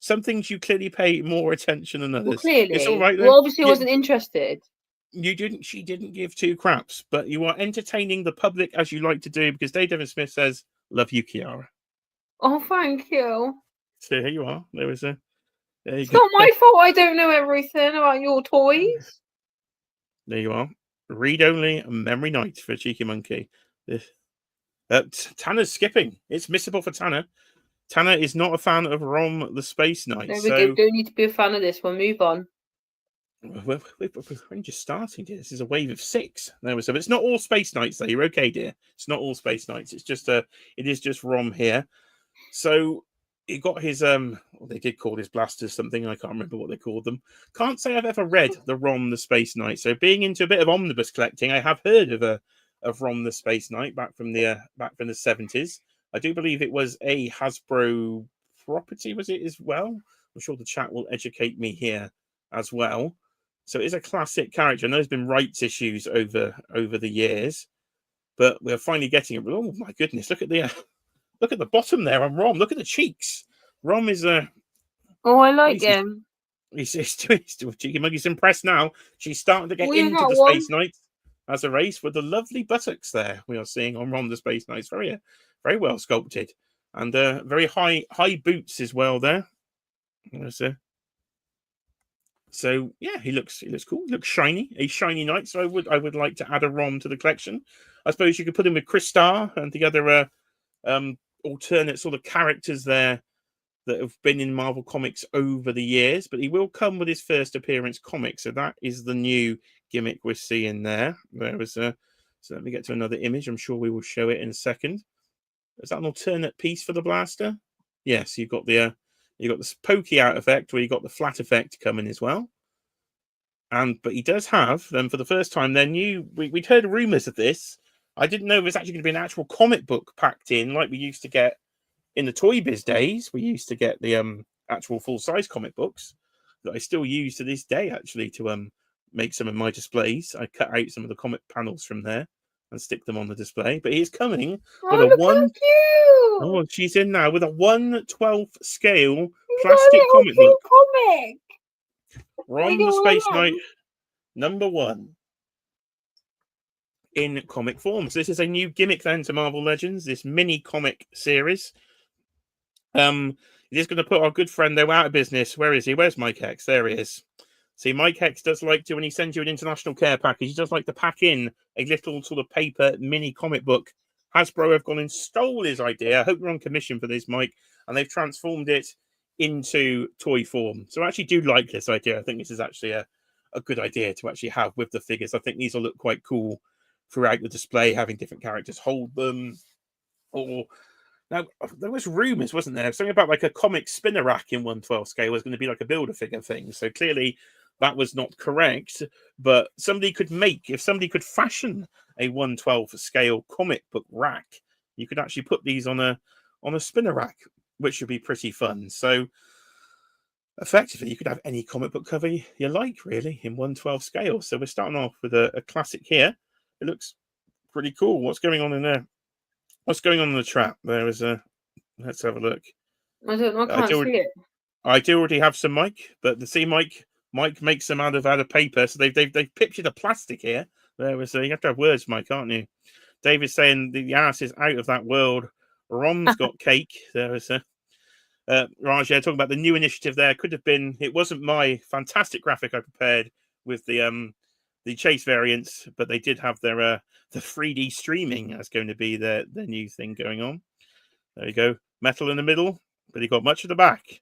some things you clearly pay more attention than others. Well, clearly. It's all right. Well, obviously, I wasn't interested. She didn't give 2 craps, but you are entertaining the public as you like to do, because Dave Devon Smith says, "Love you, Kiara." Oh, thank you. So here you are. There was It's not my fault I don't know everything about your toys. There you are. Read only memory night for Cheeky Monkey. Tanner's skipping. It's missable for Tanner. Tanner is not a fan of ROM the Space Knight. There we go. Don't need to be a fan of this one. Move on. We're only just starting, dear. This is a wave of 6. There was, but it's not all Space Knights, though. You're okay, dear. It's not all Space Knights. It's just it is just ROM here. So he got his well, they did call his blasters something. I can't remember what they called them. Can't say I've ever read the ROM the Space Knight. So being into a bit of omnibus collecting, I have heard of ROM the Space Knight back from the 70s. I do believe it was a Hasbro property, was it as well? I'm sure the chat will educate me here as well. So it is a classic character. I know there's been rights issues over the years, but we're finally getting it. Oh my goodness! Look at the bottom there on ROM. Look at the cheeks. ROM is a. Oh, I like him. He's Cheeky Monkey's impressed now. She's starting to get into the Space Knights as a race with the lovely buttocks there we are seeing on ROM the Space Knights. Very well sculpted, and very high boots as well there. So yeah, he looks cool. He looks shiny, a shiny knight. So I would like to add a ROM to the collection. I suppose you could put him with Chris Starr and the other alternate sort of characters there that have been in Marvel Comics over the years. But he will come with his first appearance comic. So that is the new gimmick we're seeing there. So let me get to another image. I'm sure we will show it in a second. Is that an alternate piece for the blaster? Yes, you've got the pokey out effect where you got the flat effect coming as well. But he does have them for the first time. We'd heard rumors of this. I didn't know it was actually going to be an actual comic book packed in, like we used to get in the Toy Biz days. We used to get the actual full size comic books that I still use to this day, actually, to make some of my displays. I cut out some of the comic panels from there and stick them on the display. But he is coming with a one. Oh, she's in now with a 1/12 scale plastic comic book. ROM the Space Knight #1. in comic form. So this is a new gimmick then to Marvel Legends, this mini comic series. It is going to put our good friend though out of business. Where is he? Where's Mike X? There he is. See, Mike X does like to, when he sends you an international care package, he does like to pack in a little sort of paper mini comic book. Hasbro have gone and stole his idea. I hope you're on commission for this, Mike. And they've transformed it into toy form. So I actually do like this idea. I think this is actually a good idea to actually have with the figures. I think these will look quite cool throughout the display, having different characters hold them. Or now there was rumors, wasn't there? Something about like a comic spinner rack in 1/12 scale was going to be like a Build-A-Figure thing. So clearly that was not correct. But somebody could if somebody could fashion a 1/12 scale comic book rack, you could actually put these on a spinner rack, which would be pretty fun. So effectively, you could have any comic book cover you like, really, in 1/12 scale. So we're starting off with a classic here. It looks pretty cool. What's going on in there? What's going on in the trap? There is a. Let's have a look. I don't know. I can't see it. I do already have some Mike, but the see Mike makes them out of paper. So they've pictured a plastic here. There was you have to have words, Mike, aren't you? David's saying the ass is out of that world. Rom's got cake. There is a. Raj, yeah, talking about the new initiative there. Could have been. It wasn't my fantastic graphic I prepared with the chase variants, but they did have their the 3D streaming as going to be the new thing going on. There you go. Metal in the middle, but he got much at the back.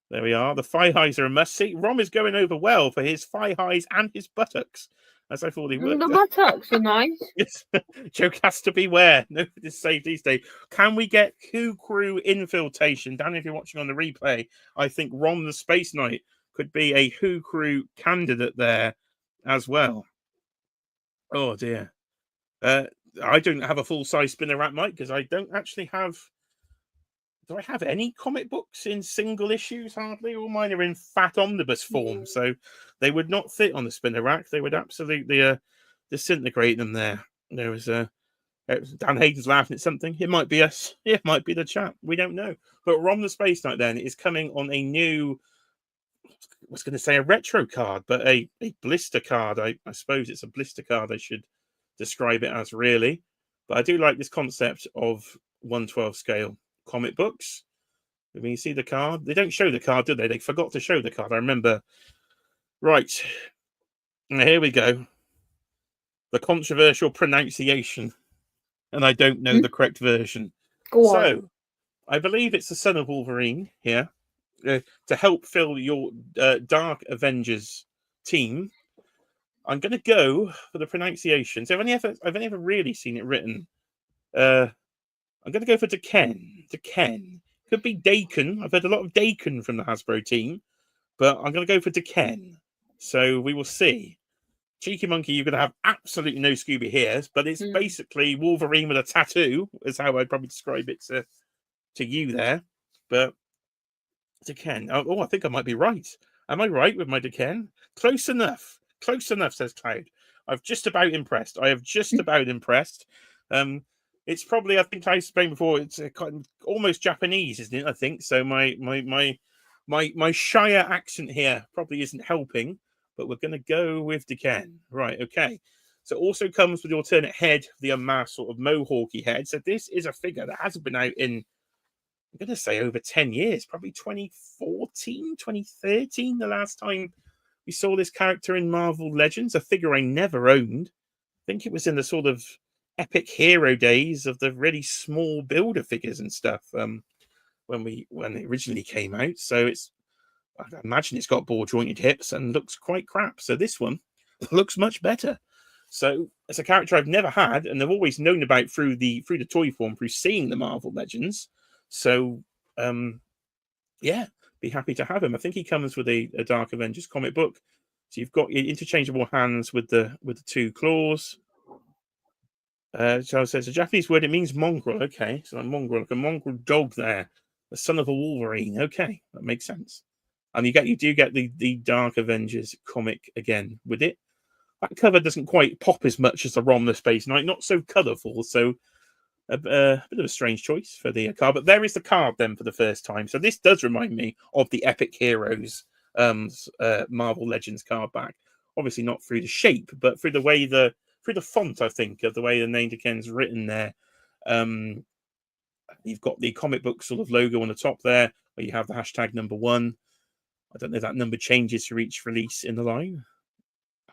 There we are. The thigh highs are a must see. Rom is going over well for his thigh highs and his buttocks, as I thought he would. The buttocks are nice. Yes. Joke has to beware. Nobody's safe these days. Can we get Who Crew infiltration? Dan, if you're watching on the replay, I think ROM the Space Knight could be a Who Crew candidate there as well. Oh dear. I don't have a full-size spinner rack, Mike, because I don't actually have. Do I have any comic books in single issues? Hardly. All mine are in fat omnibus form, so they would not fit on the spinner rack. They would absolutely disintegrate them there. There was Dan Hayden's laughing at something. It might be us. It might be the chat. We don't know. But ROM the Space Knight then is coming on a new. I was going to say a retro card, but a blister card. I suppose it's a blister card. I should describe it as, really. But I do like this concept of 1/12 scale comic books. I mean, you see the card. They don't show the card, do they? They forgot to show the card. I remember. Right. Now, here we go. The controversial pronunciation. And I don't know the correct version. Go on. So, I believe it's the Son of Wolverine here. To help fill your Dark Avengers team. I'm going to go for the pronunciation. So I've only ever really seen it written. I'm going to go for Daken. Daken. Could be Daken. I've heard a lot of Daken from the Hasbro team, but I'm going to go for Daken. So we will see. Cheeky Monkey, you're going to have absolutely no Scooby hairs, but it's basically Wolverine with a tattoo, is how I'd probably describe it to you there. But Daken. Oh, I think I might be right. Am I right with my Daken? Close enough. Close enough, says Cloud. I've just about impressed. I have just about impressed. It's probably, I think I explained before, it's almost Japanese, isn't it? I think so. My Shire accent here probably isn't helping, but we're going to go with Daken. Right, okay. So it also comes with the alternate head, the unmasked sort of mohawky head. So this is a figure that hasn't been out in, I'm going to say, over 10 years, probably 2014, 2013, the last time we saw this character in Marvel Legends, a figure I never owned. I think it was in the sort of epic hero days of the really small builder figures and stuff when it originally came out. So I imagine it's got ball jointed hips and looks quite crap. So this one looks much better. So it's a character I've never had and I've always known about through the toy form, through seeing the Marvel Legends. So yeah, be happy to have him. I think he comes with a Dark Avengers comic book. So you've got your interchangeable hands with the two claws. Charles says a Japanese word, it means mongrel. Okay, so a mongrel, like a mongrel dog there. The son of a Wolverine. Okay, that makes sense. And you do get the Dark Avengers comic again with it. That cover doesn't quite pop as much as the ROM the Space Knight, not so colourful, so a bit of a strange choice for the card. But there is the card then for the first time. So this does remind me of the Epic Heroes Marvel Legends card back. Obviously not through the shape, but through the way through the font, I think, of the way the name Daken's written there. You've got the comic book sort of logo on the top there, where you have the hashtag #1. I don't know if that number changes for each release in the line.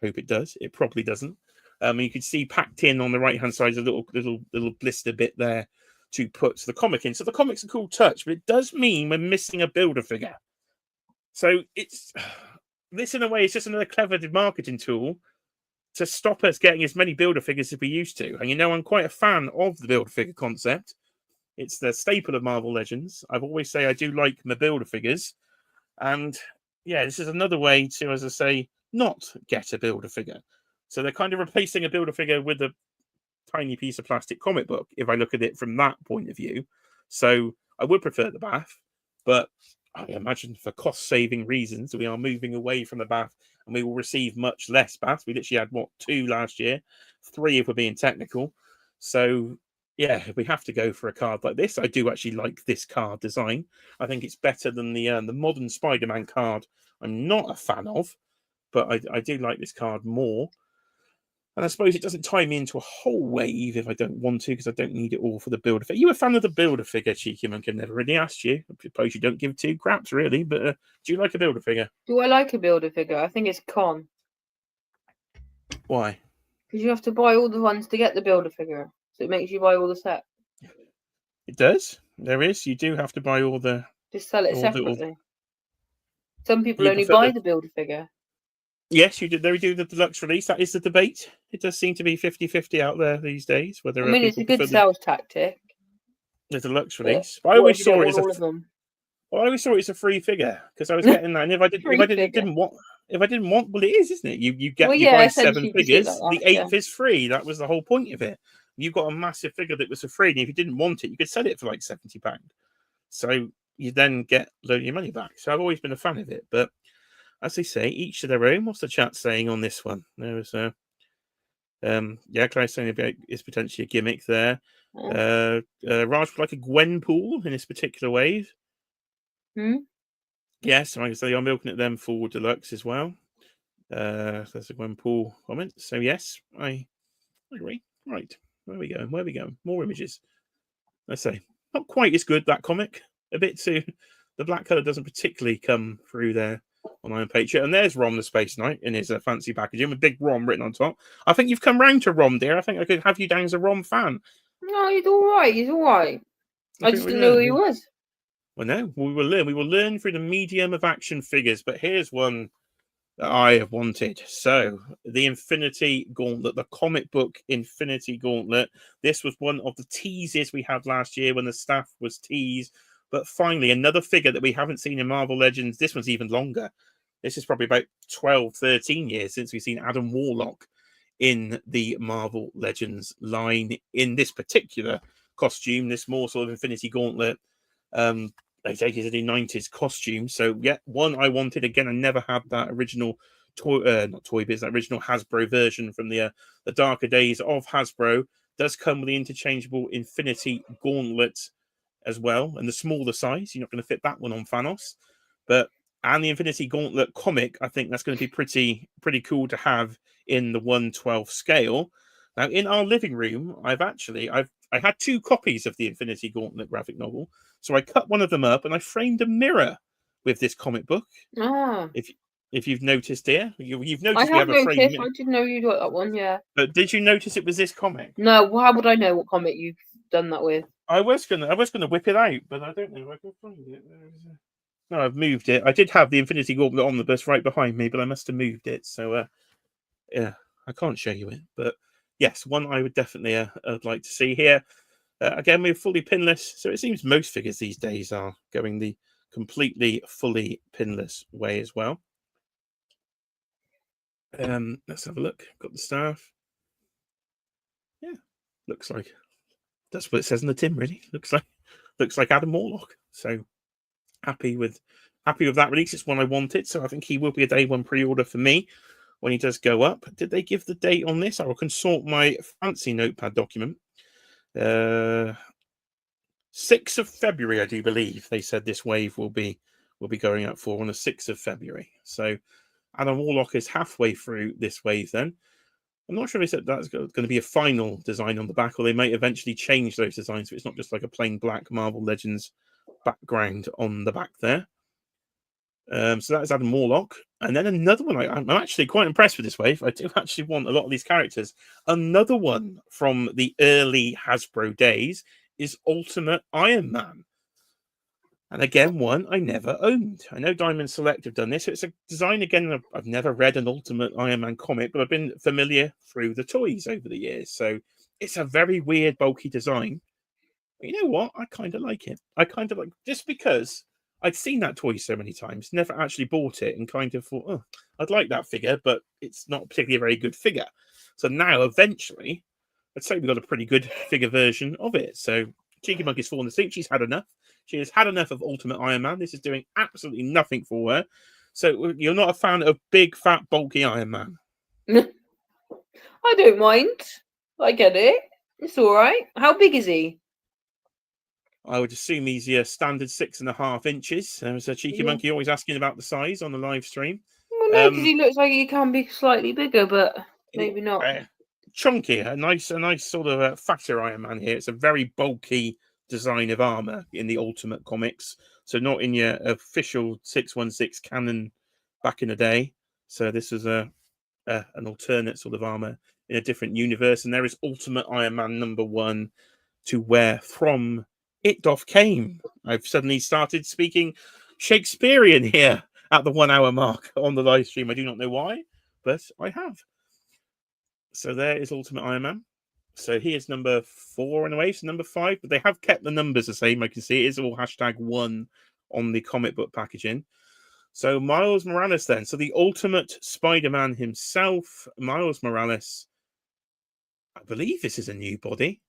I hope it does. It probably doesn't. You can see packed in on the right hand side is a little blister bit there to put the comic in. So the comic's a cool touch, but it does mean we're missing a builder figure. So it's this, in a way, it's just another clever marketing tool to stop us getting as many builder figures as we used to. And I'm quite a fan of the builder figure concept. It's the staple of Marvel Legends. I've always say I do like my builder figures. And yeah, this is another way to, as I say, not get a builder figure. So they're kind of replacing a builder figure with a tiny piece of plastic comic book, if I look at it from that point of view. So I would prefer the bath, but I imagine for cost-saving reasons, we are moving away from the bath and we will receive much less baths. We literally had, 2 last year? 3 if we're being technical. So yeah, we have to go for a card like this. I do actually like this card design. I think it's better than the modern Spiderman card I'm not a fan of, but I do like this card more. And I suppose it doesn't tie me into a whole wave if I don't want to, because I don't need it all for the builder figure. You a fan of the builder figure, Cheeky Monk? I've never really asked you. I suppose you don't give 2 craps, really, but do you like a builder figure? Do I like a builder figure? I think it's con. Why? Because you have to buy all the ones to get the builder figure. So it makes you buy all the set. It does. There is. You do have to buy all the... Just sell it separately. Some people only buy the builder figure. Yes, you do. They do the deluxe release. That is the debate. It does seem to be 50-50 out there these days. Whether it's a good sales tactic. The deluxe release. But I always saw it as all of them. Well, I always saw it as a free figure because I was getting that. And if I didn't want, well, it is, isn't it? You buy 7 figures. The 8th is free. That was the whole point of it. You got a massive figure that was for free, and if you didn't want it, you could sell it for like £70. So you then get a load of your money back. So I've always been a fan of it. But as they say, each to their own. What's the chat saying on this one? There was Claire's saying about it's potentially a gimmick there. Raj would like a Gwenpool in this particular wave. Yes, like I say, I'm milking at them for deluxe as well. There's a Gwenpool comment. So yes, I agree. Right, where are we going? Where are we going? More images. I say not quite as good, that comic. A bit too. The black colour doesn't particularly come through there on Iron Patriot. And there's ROM the Space Knight in his fancy packaging with big ROM written on top. I think you've come round to ROM, dear. I think I could have you down as a ROM fan. No, he's all right. He's all right. I just didn't know who he was. Well, no, we will learn. We will learn through the medium of action figures. But here's one that I have wanted. So, the Infinity Gauntlet, the comic book Infinity Gauntlet. This was one of the teases we had last year when the staff was teased. But finally, another figure that we haven't seen in Marvel Legends. This one's even longer. This is probably about 12, 13 years since we've seen Adam Warlock in the Marvel Legends line in this particular costume, this more sort of Infinity Gauntlet. They take it as a 90s costume. So, yeah, one I wanted. Again, I never had that original that original Hasbro version from the darker days of Hasbro. Does come with the interchangeable Infinity Gauntlet as well, and the smaller size. You're not going to fit that one on Thanos, and the Infinity Gauntlet comic, I think that's going to be pretty cool to have in the 1/12 scale. Now, in our living room, I had 2 copies of the Infinity Gauntlet graphic novel, so I cut one of them up and I framed a mirror with this comic book. If you've noticed here, you've noticed we have a frame. I didn't know you got that one. Yeah, but did you notice it was this comic? No, how would I know what comic you've done that with? I was gonna whip it out, but I don't know if I can find it. No, I've moved it. I did have the Infinity Gauntlet Omnibus right behind me, but I must have moved it. So, yeah, I can't show you it. But yes, one I would definitely I'd like to see here. Again, we're fully pinless, so it seems most figures these days are going the completely fully pinless way as well. Let's have a look. Got the staff. Yeah, looks like that's what it says in the tin. Really, looks like Adam Warlock. So happy with that release. It's one I wanted, so I think he will be a day 1 pre-order for me when he does go up. Did they give the date on this? I will consult my fancy notepad document. 6th of February, I do believe they said this wave will be going up for on the 6th of February. So Adam Warlock is halfway through this wave then. I'm not sure if that's going to be a final design on the back, or they might eventually change those designs so it's not just like a plain black Marvel Legends background on the back there. So that's Adam Warlock. And then another one, I'm actually quite impressed with this wave. I do actually want a lot of these characters. Another one from the early Hasbro days is Ultimate Iron Man. And again, one I never owned. I know Diamond Select have done this. So it's a design, again, I've never read an Ultimate Iron Man comic, but I've been familiar through the toys over the years. So it's a very weird, bulky design. But you know what? I kind of like it. I kind of like, just because I'd seen that toy so many times, never actually bought it, and kind of thought, oh, I'd like that figure, but it's not particularly a very good figure. So now, eventually, I'd say we got a pretty good figure version of it. So Cheeky Monkey's fallen asleep. She's had enough. She has had enough of Ultimate Iron Man. This is doing absolutely nothing for her. So you're not a fan of big, fat, bulky Iron Man? I don't mind. I get it. It's all right. How big is he? I would assume he's your standard 6.5 inches. There's a Cheeky Monkey always asking about the size on the live stream. Well, no, because he looks like he can be slightly bigger, but maybe not. Chunky, a nice sort of fatter Iron Man here. It's a very bulky design of armor in the Ultimate comics, so not in your official 616 canon back in the day. So this is an alternate sort of armor in a different universe, and there is Ultimate Iron Man #1 to wear from It Doth Came. I've suddenly started speaking Shakespearean here at the 1 hour mark on the live stream. I do not know why, but I have. So there is Ultimate Iron Man. So he is number 4 in a way, so number 5, but they have kept the numbers the same. I can see it is all #1 on the comic book packaging. So Miles Morales then. So the Ultimate Spider-Man himself, Miles Morales. I believe this is a new body.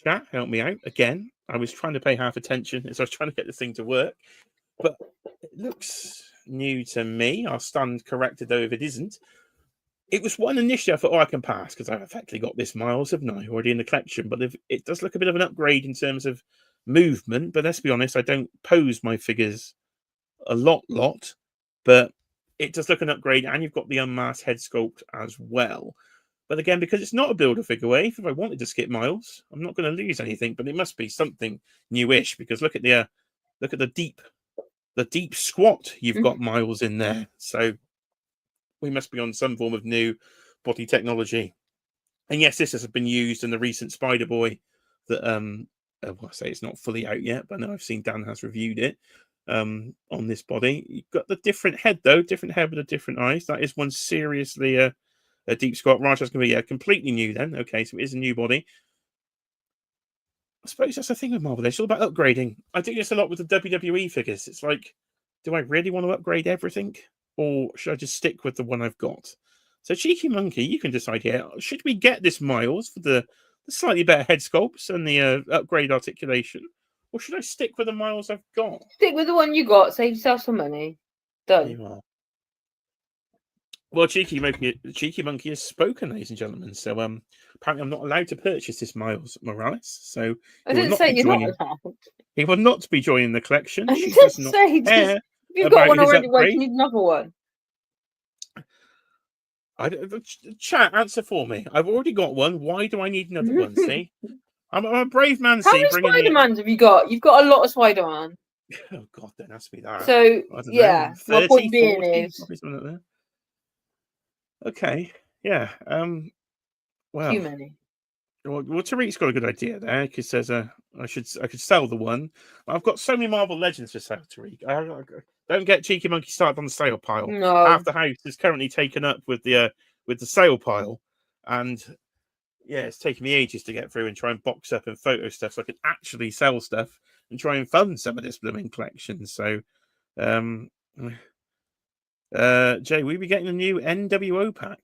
Chat, help me out. Again, I was trying to pay half attention as I was trying to get this thing to work. But it looks new to me. I'll stand corrected though if it isn't. It was one initially I thought, oh, I can pass because I've effectively got this Miles, haven't I, already in the collection. But it does look a bit of an upgrade in terms of movement. But let's be honest, I don't pose my figures a lot. But it does look an upgrade, and you've got the unmasked head sculpt as well. But again, because it's not a build-a-figure wave, if I wanted to skip Miles, I'm not going to lose anything. But it must be something newish because look at the deep squat you've got Miles in there. So we must be on some form of new body technology. And yes, this has been used in the recent Spider-Boy that I say it's not fully out yet, but I know I've seen Dan has reviewed it on this body. You've got the different head though, different head with the different eyes. That is one seriously a deep squat. Raja's going to be completely new then. Okay, so it is a new body. I suppose that's the thing with Marvel. It's all about upgrading. I do this a lot with the WWE figures. It's like, do I really want to upgrade everything? Or should I just stick with the one I've got? So Cheeky Monkey, you can decide here. Should we get this Miles for the slightly better head sculpts and the upgrade articulation? Or should I stick with the Miles I've got? Stick with the one you got. Save yourself some money. Done. You are. Well, Cheeky Monkey has spoken, ladies and gentlemen. So apparently I'm not allowed to purchase this Miles Morales. So I didn't say you're not allowed. He will not be joining the collection. I didn't say if you've got one already, why do you need another one? Chat, answer for me. I've already got one. Why do I need another one? See, I'm a brave man. How many Spider-Mans have you got? You've got a lot of Spider-Man. Oh God, there has to be that. So yeah, 30, my point being 40, is, okay, yeah. Well, too many. Well, Tariq's got a good idea there because says I could sell the one. I've got so many Marvel Legends to sell, Tariq. Don't get Cheeky Monkey started on the sale pile. No. Half the house is currently taken up with the sale pile, and yeah, it's taken me ages to get through and try and box up and photo stuff so I can actually sell stuff and try and fund some of this blooming collection. So, Jay, we be getting a new NWO pack.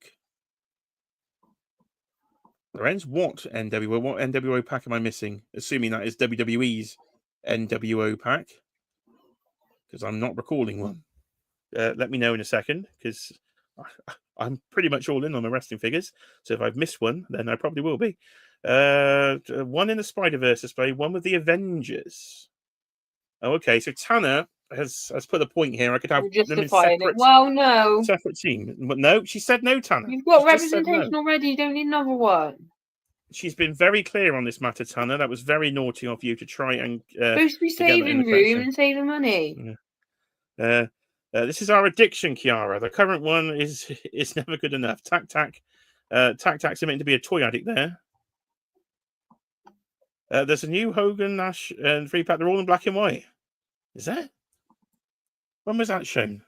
Lorenz, what NWO? What NWO pack am I missing? Assuming that is WWE's NWO pack, because I'm not recalling one. Let me know in a second, because I'm pretty much all in on the wrestling figures. So if I've missed one, then I probably will be. One in the Spider-Verse display, one with the Avengers. Oh, okay. So Tanner has put a point here. I could have You're them in justifying separate, it. Well, no. separate team. But no, she said no, Tanner. You've got She just said no. representation already. You don't need another one. She's been very clear on this matter, Tanner. That was very naughty of you to try and Supposed to be to get that in saving the room collection. and saving money. Yeah. This is our addiction, Kiara. The current one is never good enough. Tac Tac. Tac Tac's meant to be a toy addict there. There's a new Hogan, Nash, and 3-pack. They're all in black and white. Is that? When was that shown?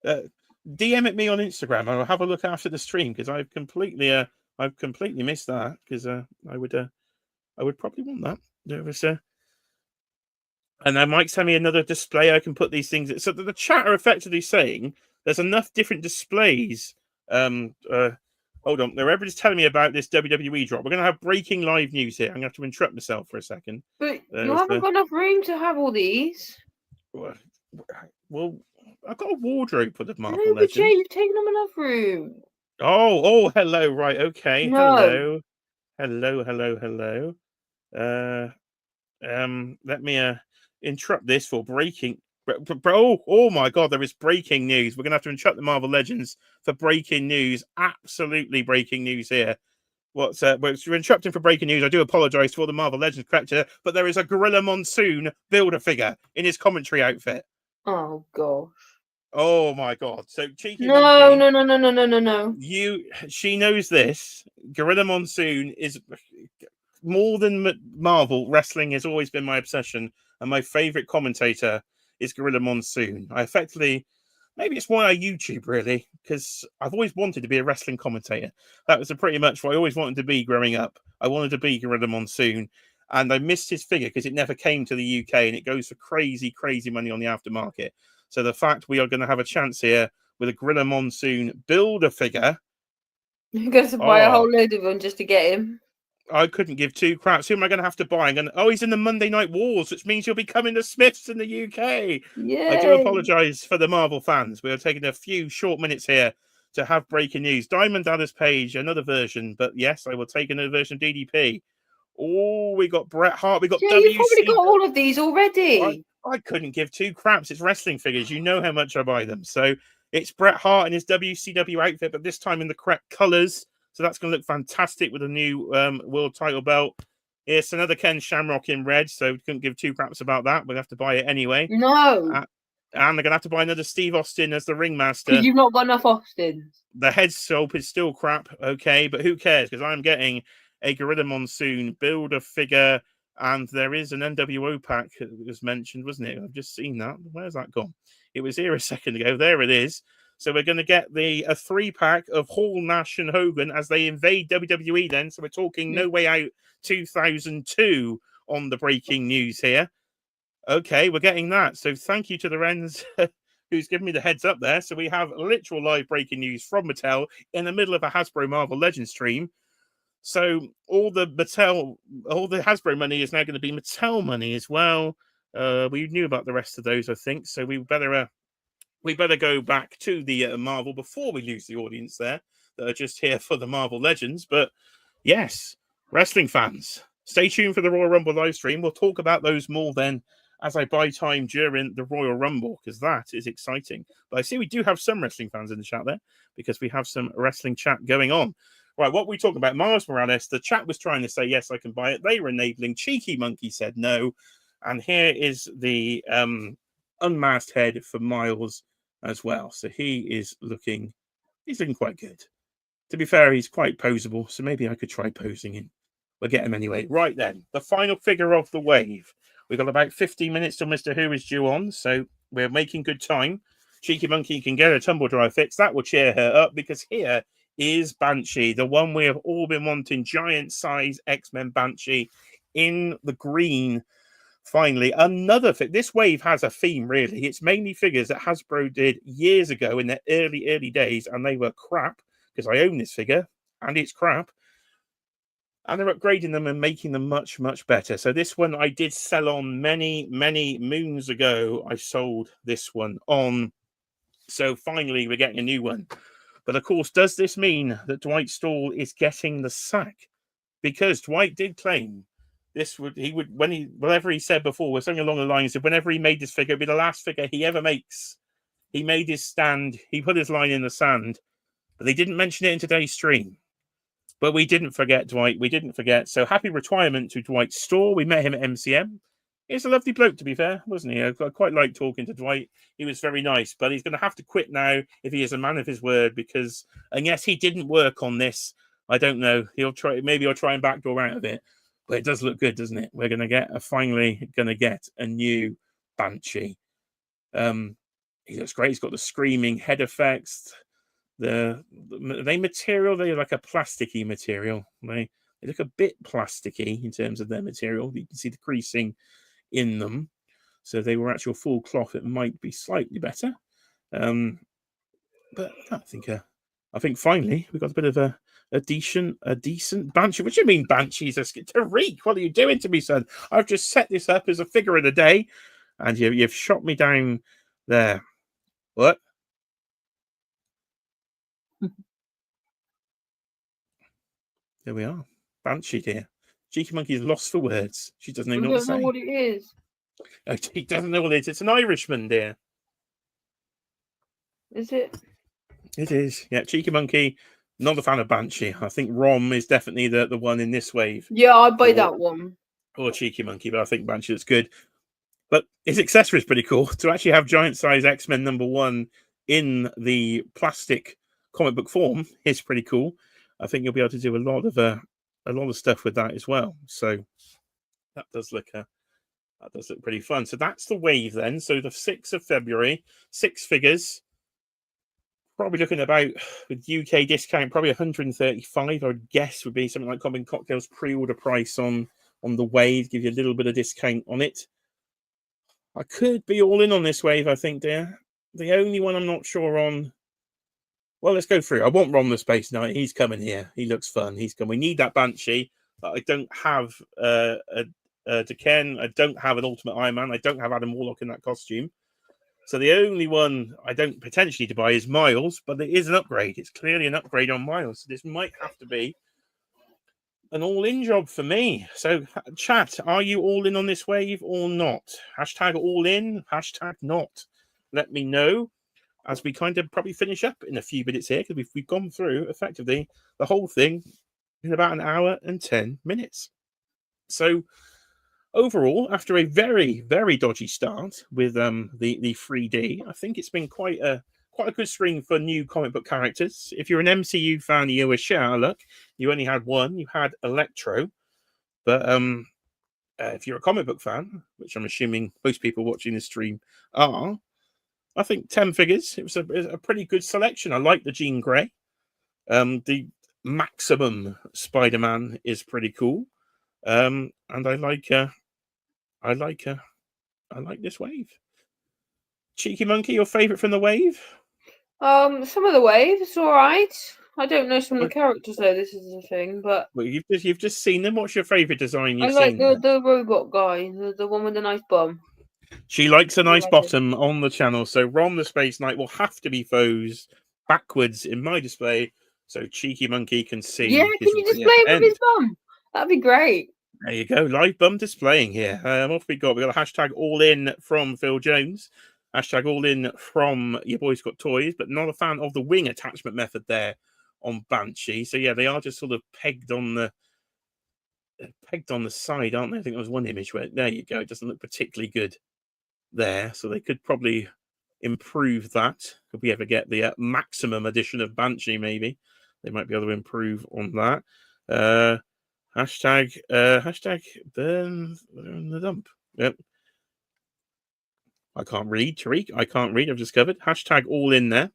DM at me on Instagram. I'll have a look after the stream because I've completely missed that because I would probably want that. There was and then Mike sent me another display. I can put these things. So the chat are effectively saying there's enough different displays. Hold on. Everybody's telling me about this WWE drop. We're going to have breaking live news here. I'm going to have to interrupt myself for a second. But you haven't got enough room to have all these. Well, I've got a wardrobe for the Marvel No, but Legends. Jay, you've taken up enough room. Oh, hello. Right, okay. No. Hello. Let me interrupt this for breaking. Oh my God, there is breaking news. We're gonna have to interrupt the Marvel Legends for breaking news. Absolutely breaking news here. We're interrupting for breaking news. I do apologize to all the Marvel Legends collector, but there is a Gorilla Monsoon builder figure in his commentary outfit. Oh gosh. Oh my God. So cheeky No. monkey, she knows this. Gorilla Monsoon is more than Marvel. Wrestling has always been my obsession, and my favorite commentator is Gorilla Monsoon. Maybe it's why I YouTube, really, because I've always wanted to be a wrestling commentator. That was pretty much what I always wanted to be growing up. I wanted to be Gorilla Monsoon, and I missed his figure because it never came to the UK, and it goes for crazy money on the aftermarket. So the fact we are going to have a chance here with a Gorilla Monsoon builder figure. You're going to buy a whole load of them just to get him. I couldn't give two craps. Who am I going to have to buy? He's in the Monday Night Wars, which means you'll be coming to Smith's in the UK. Yay. I do apologise for the Marvel fans. We are taking a few short minutes here to have breaking news. Diamond Dallas Page, another version, but yes, I will take another version of DDP. Oh, we got Bret Hart. We got WC. You've probably got all of these already. I couldn't give two craps. It's wrestling figures. You know how much I buy them. So it's Bret Hart in his WCW outfit, but this time in the correct colours. So that's going to look fantastic with a new world title belt. It's another Ken Shamrock in red, so we couldn't give two craps about that. We'll have to buy it anyway. No. And they're going to have to buy another Steve Austin as the ringmaster. Because you've not got enough Austins. The head sculpt is still crap, okay, but who cares? Because I'm getting a Gorilla Monsoon builder figure, and there is an NWO pack that was mentioned, wasn't it? I've just seen that. Where's that gone? It was here a second ago. There it is. So we're going to get a 3-pack of Hall, Nash, and Hogan as they invade WWE then. So we're talking No Way Out 2002 on the breaking news here. Okay, we're getting that. So thank you to the Wrens who's given me the heads up there. So we have literal live breaking news from Mattel in the middle of a Hasbro Marvel Legends stream. So all the Hasbro money is now going to be Mattel money as well. We knew about the rest of those, I think. So we better go back to the Marvel before we lose the audience there that are just here for the Marvel Legends. But yes, wrestling fans, stay tuned for the Royal Rumble live stream. We'll talk about those more then as I buy time during the Royal Rumble, because that is exciting. But I see we do have some wrestling fans in the chat there because we have some wrestling chat going on. Right, what we talking about? Miles Morales, the chat was trying to say, yes, I can buy it. They were enabling. Cheeky Monkey said no. And here is the unmasked head for Miles as well. So he's looking quite good. To be fair, he's quite posable, so maybe I could try posing him. We'll get him anyway. Right then, the final figure of the wave. We've got about 15 minutes till Mr. Who is due on, so we're making good time. Cheeky Monkey can get a tumble dryer fix. That will cheer her up, because here is Banshee, the one we have all been wanting. Giant size X-Men Banshee in the green. Finally, another this wave has a theme, really. It's mainly figures that Hasbro did years ago in their early days, and they were crap, because I own this figure and it's crap, and they're upgrading them and making them much better. So this one I did sell on many moons ago. I sold this one on, so finally we're getting a new one. But of course, does this mean that Dwight Stall is getting the sack? Because Dwight did claim whatever he said before was something along the lines of whenever he made this figure, it'd be the last figure he ever makes. He made his stand, he put his line in the sand, but they didn't mention it in today's stream. But we didn't forget, Dwight. We didn't forget. So happy retirement to Dwight Store. We met him at MCM. He's a lovely bloke, to be fair, wasn't he? I quite liked talking to Dwight. He was very nice, but he's going to have to quit now if he is a man of his word, because, and yes, he didn't work on this. I don't know. Maybe he'll try and backdoor out of it, but it does look good, doesn't it? We're going to finally get a new Banshee. He looks great. He's got the screaming head effects. They're like a plasticky material. They look a bit plasticky in terms of their material. You can see the creasing in them. So if they were actual full cloth, it might be slightly better. But I think finally we've got a bit of a decent Banshee. What do you mean Banshees? Tariq, what are you doing to me, son? I've just set this up as a figure of the day, and you've shot me down there. What? There we are. Banshee, dear. Cheeky Monkey's lost for words. She doesn't even know what to say. I don't know what it is. Oh, she doesn't know what it is. It's an Irishman, dear. Is it? It is. Yeah, Cheeky Monkey. Not a fan of Banshee. I think ROM is definitely the one in this wave. Yeah, I'd buy that one. Or Cheeky Monkey, but I think Banshee looks good. But his accessory is pretty cool. To actually have giant size X-Men #1 in the plastic comic book form is pretty cool. I think you'll be able to do a lot of stuff with that as well. So that does look pretty fun. So that's the wave then. So the 6th of February, 6 figures. Probably looking about, with UK discount, probably 135, I would guess, would be something like Common Cocktails pre-order price on the wave. Give you a little bit of discount on it. I could be all in on this wave, I think, dear. The only one I'm not sure on. Well, let's go through. I want ROM the Space Knight. He's coming here. He looks fun. He's coming. We need that Banshee. But I don't have a Daken. I don't have an Ultimate Iron Man. I don't have Adam Warlock in that costume. So the only one I don't potentially to buy is Miles, but it is an upgrade. It's clearly an upgrade on Miles. So this might have to be an all-in job for me. So chat, are you all in on this wave or not? Hashtag all in, hashtag not. Let me know as we kind of probably finish up in a few minutes here, because we've gone through effectively the whole thing in about an hour and 10 minutes. So overall, after a very, very dodgy start with the 3D, I think it's been quite a good stream for new comic book characters. If you're an MCU fan, you were share luck. You only had one. You had Electro. But if you're a comic book fan, which I'm assuming most people watching this stream are, I think 10 figures. It was a pretty good selection. I like the Jean Grey. The Maximum Spiderman is pretty cool. And I like this wave. Cheeky Monkey, your favourite from the wave? Some of the waves, all right. I don't know some of the characters though. This is the thing, but well, you've just seen them. What's your favourite design you've I like seen? the robot guy, the one with the nice bum. She likes a nice bottom on the channel. So ROM the Space Knight will have to be foes backwards in my display, so Cheeky Monkey can see. Yeah, can you display him with his bum? That'd be great. There you go, live bum displaying here. What we got? We got a hashtag all in from Phil Jones. Hashtag all in from Your Boy's Got Toys, but not a fan of the wing attachment method there on Banshee. So yeah, they are just sort of pegged on the side, aren't they? I think there was one image where there you go. It doesn't look particularly good there, so they could probably improve that. If we ever get the maximum edition of Banshee, maybe they might be able to improve on that. Hashtag burn the dump. Yep. I can't read, Tariq. I can't read. I've discovered. Hashtag all in there.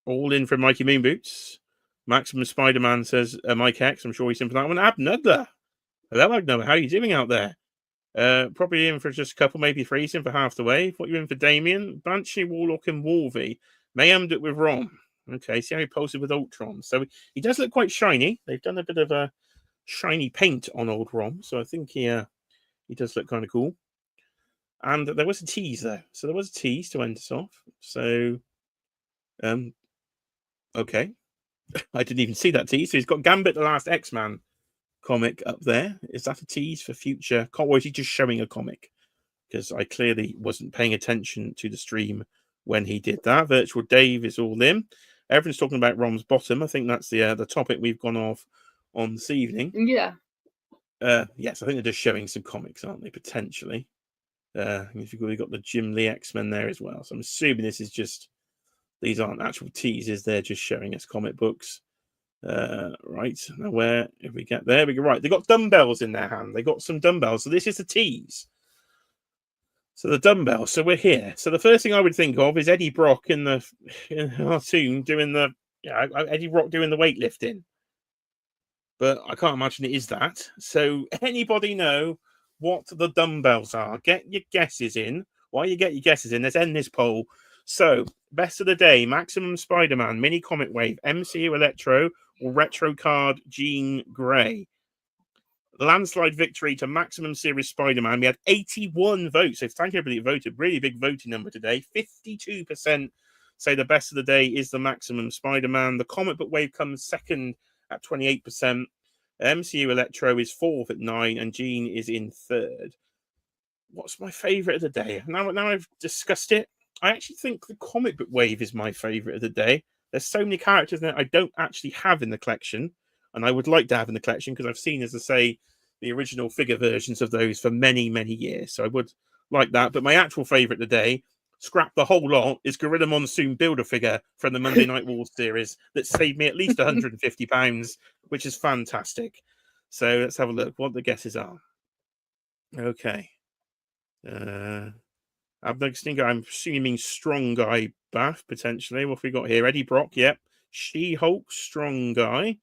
All in from Mikey Moonboots. Maximum Spider-Man says Mike X. I'm sure he's in for that one. Abnugler. Hello, Abnugler. How are you doing out there? Probably in for just a couple, maybe 3. In for half the wave. What are you in for, Damien? Banshee, Warlock, and Wolvie. Mayhem do it with ROM. Okay, see how he posted with Ultron. So he does look quite shiny. They've done a bit of a shiny paint on old ROM, so I think he does look kind of cool. And there was a tease though, so there was a tease to end us off. So, okay, I didn't even see that tease. So he's got Gambit, the Last X-Man, comic up there. Is that a tease for future? Or is he just showing a comic? Because I clearly wasn't paying attention to the stream when he did that. Virtual Dave is all in. Everyone's talking about Rom's bottom. I think that's the topic we've gone off on this evening. Yeah. Yes, I think they're just showing some comics, aren't they? Potentially. If you've got the Jim Lee X-Men there as well. So I'm assuming this is just, these aren't actual teases. They're just showing us comic books. Right. Now where, if we get there, we go, right. They got dumbbells in their hand. They got some dumbbells. So this is the tease. So the dumbbells. So we're here. So the first thing I would think of is Eddie Brock in the cartoon doing the Eddie Brock doing the weightlifting. But I can't imagine it is that. So anybody know what the dumbbells are? Get your guesses in. While you get your guesses in, let's end this poll. So best of the day: Maximum Spiderman, Mini Comic Wave, MCU Electro, or Retro Card Jean Grey. Landslide victory to Maximum Series Spider-Man. We had 81 votes, so thank you everybody who voted. Really big voting number today. 52% say the best of the day is the Maximum Spider-Man. The comic book wave comes second at 28%. MCU Electro is fourth at 9%, and Jean is in third. What's my favourite of the day? Now I've discussed it, I actually think the comic book wave is my favourite of the day. There's so many characters that I don't actually have in the collection, and I would like to have in the collection because I've seen, as I say, the original figure versions of those for many, many years. So I would like that. But my actual favourite today, scrap the whole lot, is Gorilla Monsoon Build-A-Figure from the Monday Night Wars series that saved me at least £150, which is fantastic. So let's have a look what the guesses are. Okay. I'm assuming Strong Guy Bath, potentially. What have we got here? Eddie Brock, yep. She-Hulk, Strong Guy.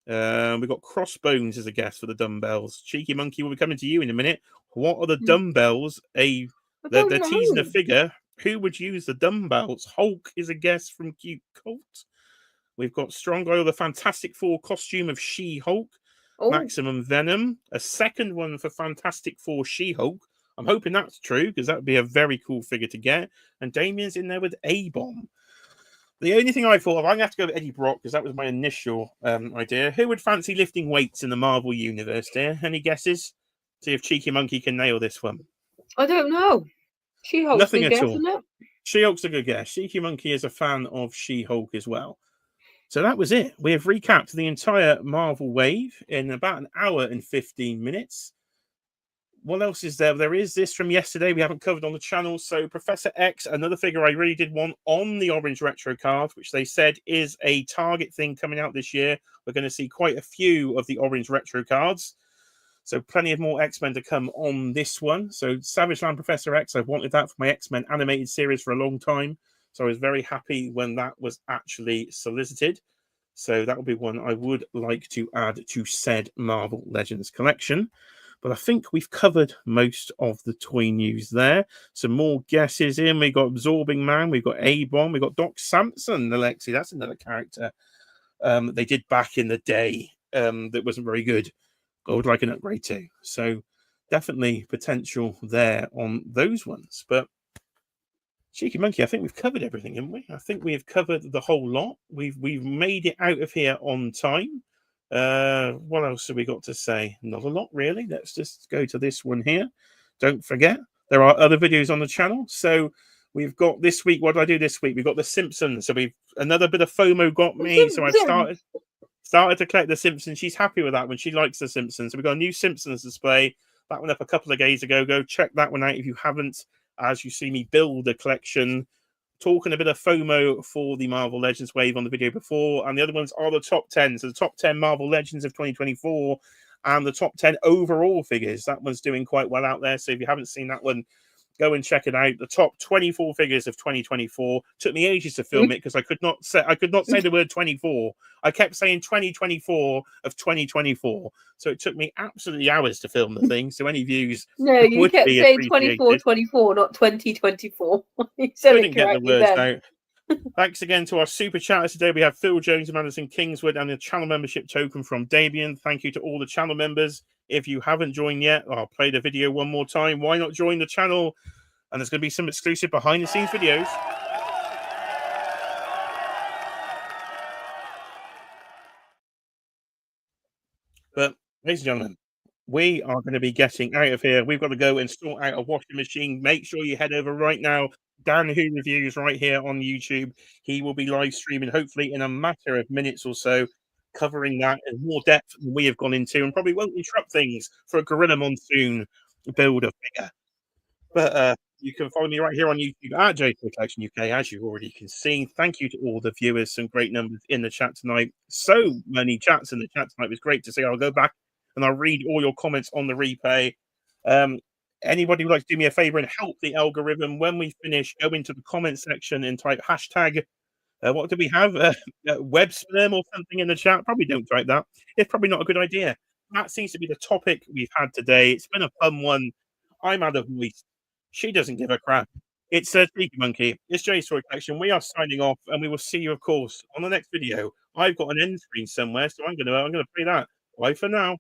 We've got Crossbones as a guest for the dumbbells. Cheeky Monkey will be coming to you in a minute. What are the dumbbells? They're teasing a figure. Who would use the dumbbells? Hulk is a guest from Cute Colt. We've got Strong Guy or the Fantastic Four costume of She-Hulk. Maximum Venom. A second one for Fantastic Four She-Hulk. I'm hoping that's true because that would be a very cool figure to get. And Damien's in there with A-Bomb. The only thing I thought of, I'm going to have to go with Eddie Brock because that was my initial idea. Who would fancy lifting weights in the Marvel Universe, dear? Any guesses? See if Cheeky Monkey can nail this one. I don't know. She-Hulk's Nothing a good at guess, all. isn't it? She-Hulk's a good guess. Cheeky Monkey is a fan of She-Hulk as well. So that was it. We have recapped the entire Marvel wave in about an hour and 15 minutes. What else is there? There is this from yesterday we haven't covered on the channel. So Professor X, another figure I really did want on the Orange Retro card, which they said is a Target thing coming out this year. We're going to see quite a few of the Orange Retro cards. So plenty of more X-Men to come on this one. So Savage Land Professor X, I've wanted that for my X-Men animated series for a long time. So I was very happy when that was actually solicited. So that will be one I would like to add to said Marvel Legends collection. But I think we've covered most of the toy news there. Some more guesses in. We've got Absorbing Man. We've got A-Bomb. We've got Doc Samson, Alexi. That's another character they did back in the day that wasn't very good. I would like an upgrade too. So definitely potential there on those ones. But Cheeky Monkey, I think we've covered everything, haven't we? I think we have covered the whole lot. We've made it out of here on time. What else have we got to say? Not a lot, really. Let's just go to this one here. Don't forget, there are other videos on the channel. So we've got this week. What did I do this week? We've got The Simpsons. So we've another bit of FOMO got me. So I've started to collect The Simpsons. She's happy with that one. She likes The Simpsons. So we've got a new Simpsons display. That one up a couple of days ago. Go check that one out if you haven't, as you see me build a collection. Talking a bit of FOMO for the Marvel Legends wave on the video before, and the other ones are the top 10. So the top 10 Marvel Legends of 2024 and the top 10 overall figures. That one's doing quite well out there. So if you haven't seen that one, go and check it out. The top 24 figures of 2024. Took me ages to film it because I could not say the word 24. I kept saying 2024 of 2024. So it took me absolutely hours to film the thing. So any views you kept saying 24, not 2024. You said couldn't it get the correctly words then. out. Thanks again to our super chatters today. We have Phil Jones, Madison Kingswood, and the channel membership token from Damien. Thank you to all the channel members. If you haven't joined yet, I'll play the video one more time. Why not join the channel? And there's going to be some exclusive behind-the-scenes videos. But ladies and gentlemen, we are going to be getting out of here. We've got to go and sort out a washing machine. Make sure you head over right now. Dan Who Reviews right here on YouTube. He will be live streaming, hopefully in a matter of minutes or so, covering that in more depth than we have gone into, and probably won't interrupt things for a Gorilla Monsoon build of figure. But you can follow me right here on YouTube at JT Collection UK, as you already can see. Thank you to all the viewers. Some great numbers in the chat tonight. So many chats in the chat tonight. It was great to see. I'll go back and I'll read all your comments on the replay. Anybody would like to do me a favor and help the algorithm when we finish, go into the comment section and type hashtag. What do we have? Web sperm or something in the chat? Probably don't type that. It's probably not a good idea. That seems to be the topic we've had today. It's been a fun one. I'm out of voice. She doesn't give a crap. It's Sneaky Monkey. It's Jay's Toy Collection. We are signing off, and we will see you, of course, on the next video. I've got an end screen somewhere, so I'm gonna play that. Bye for now.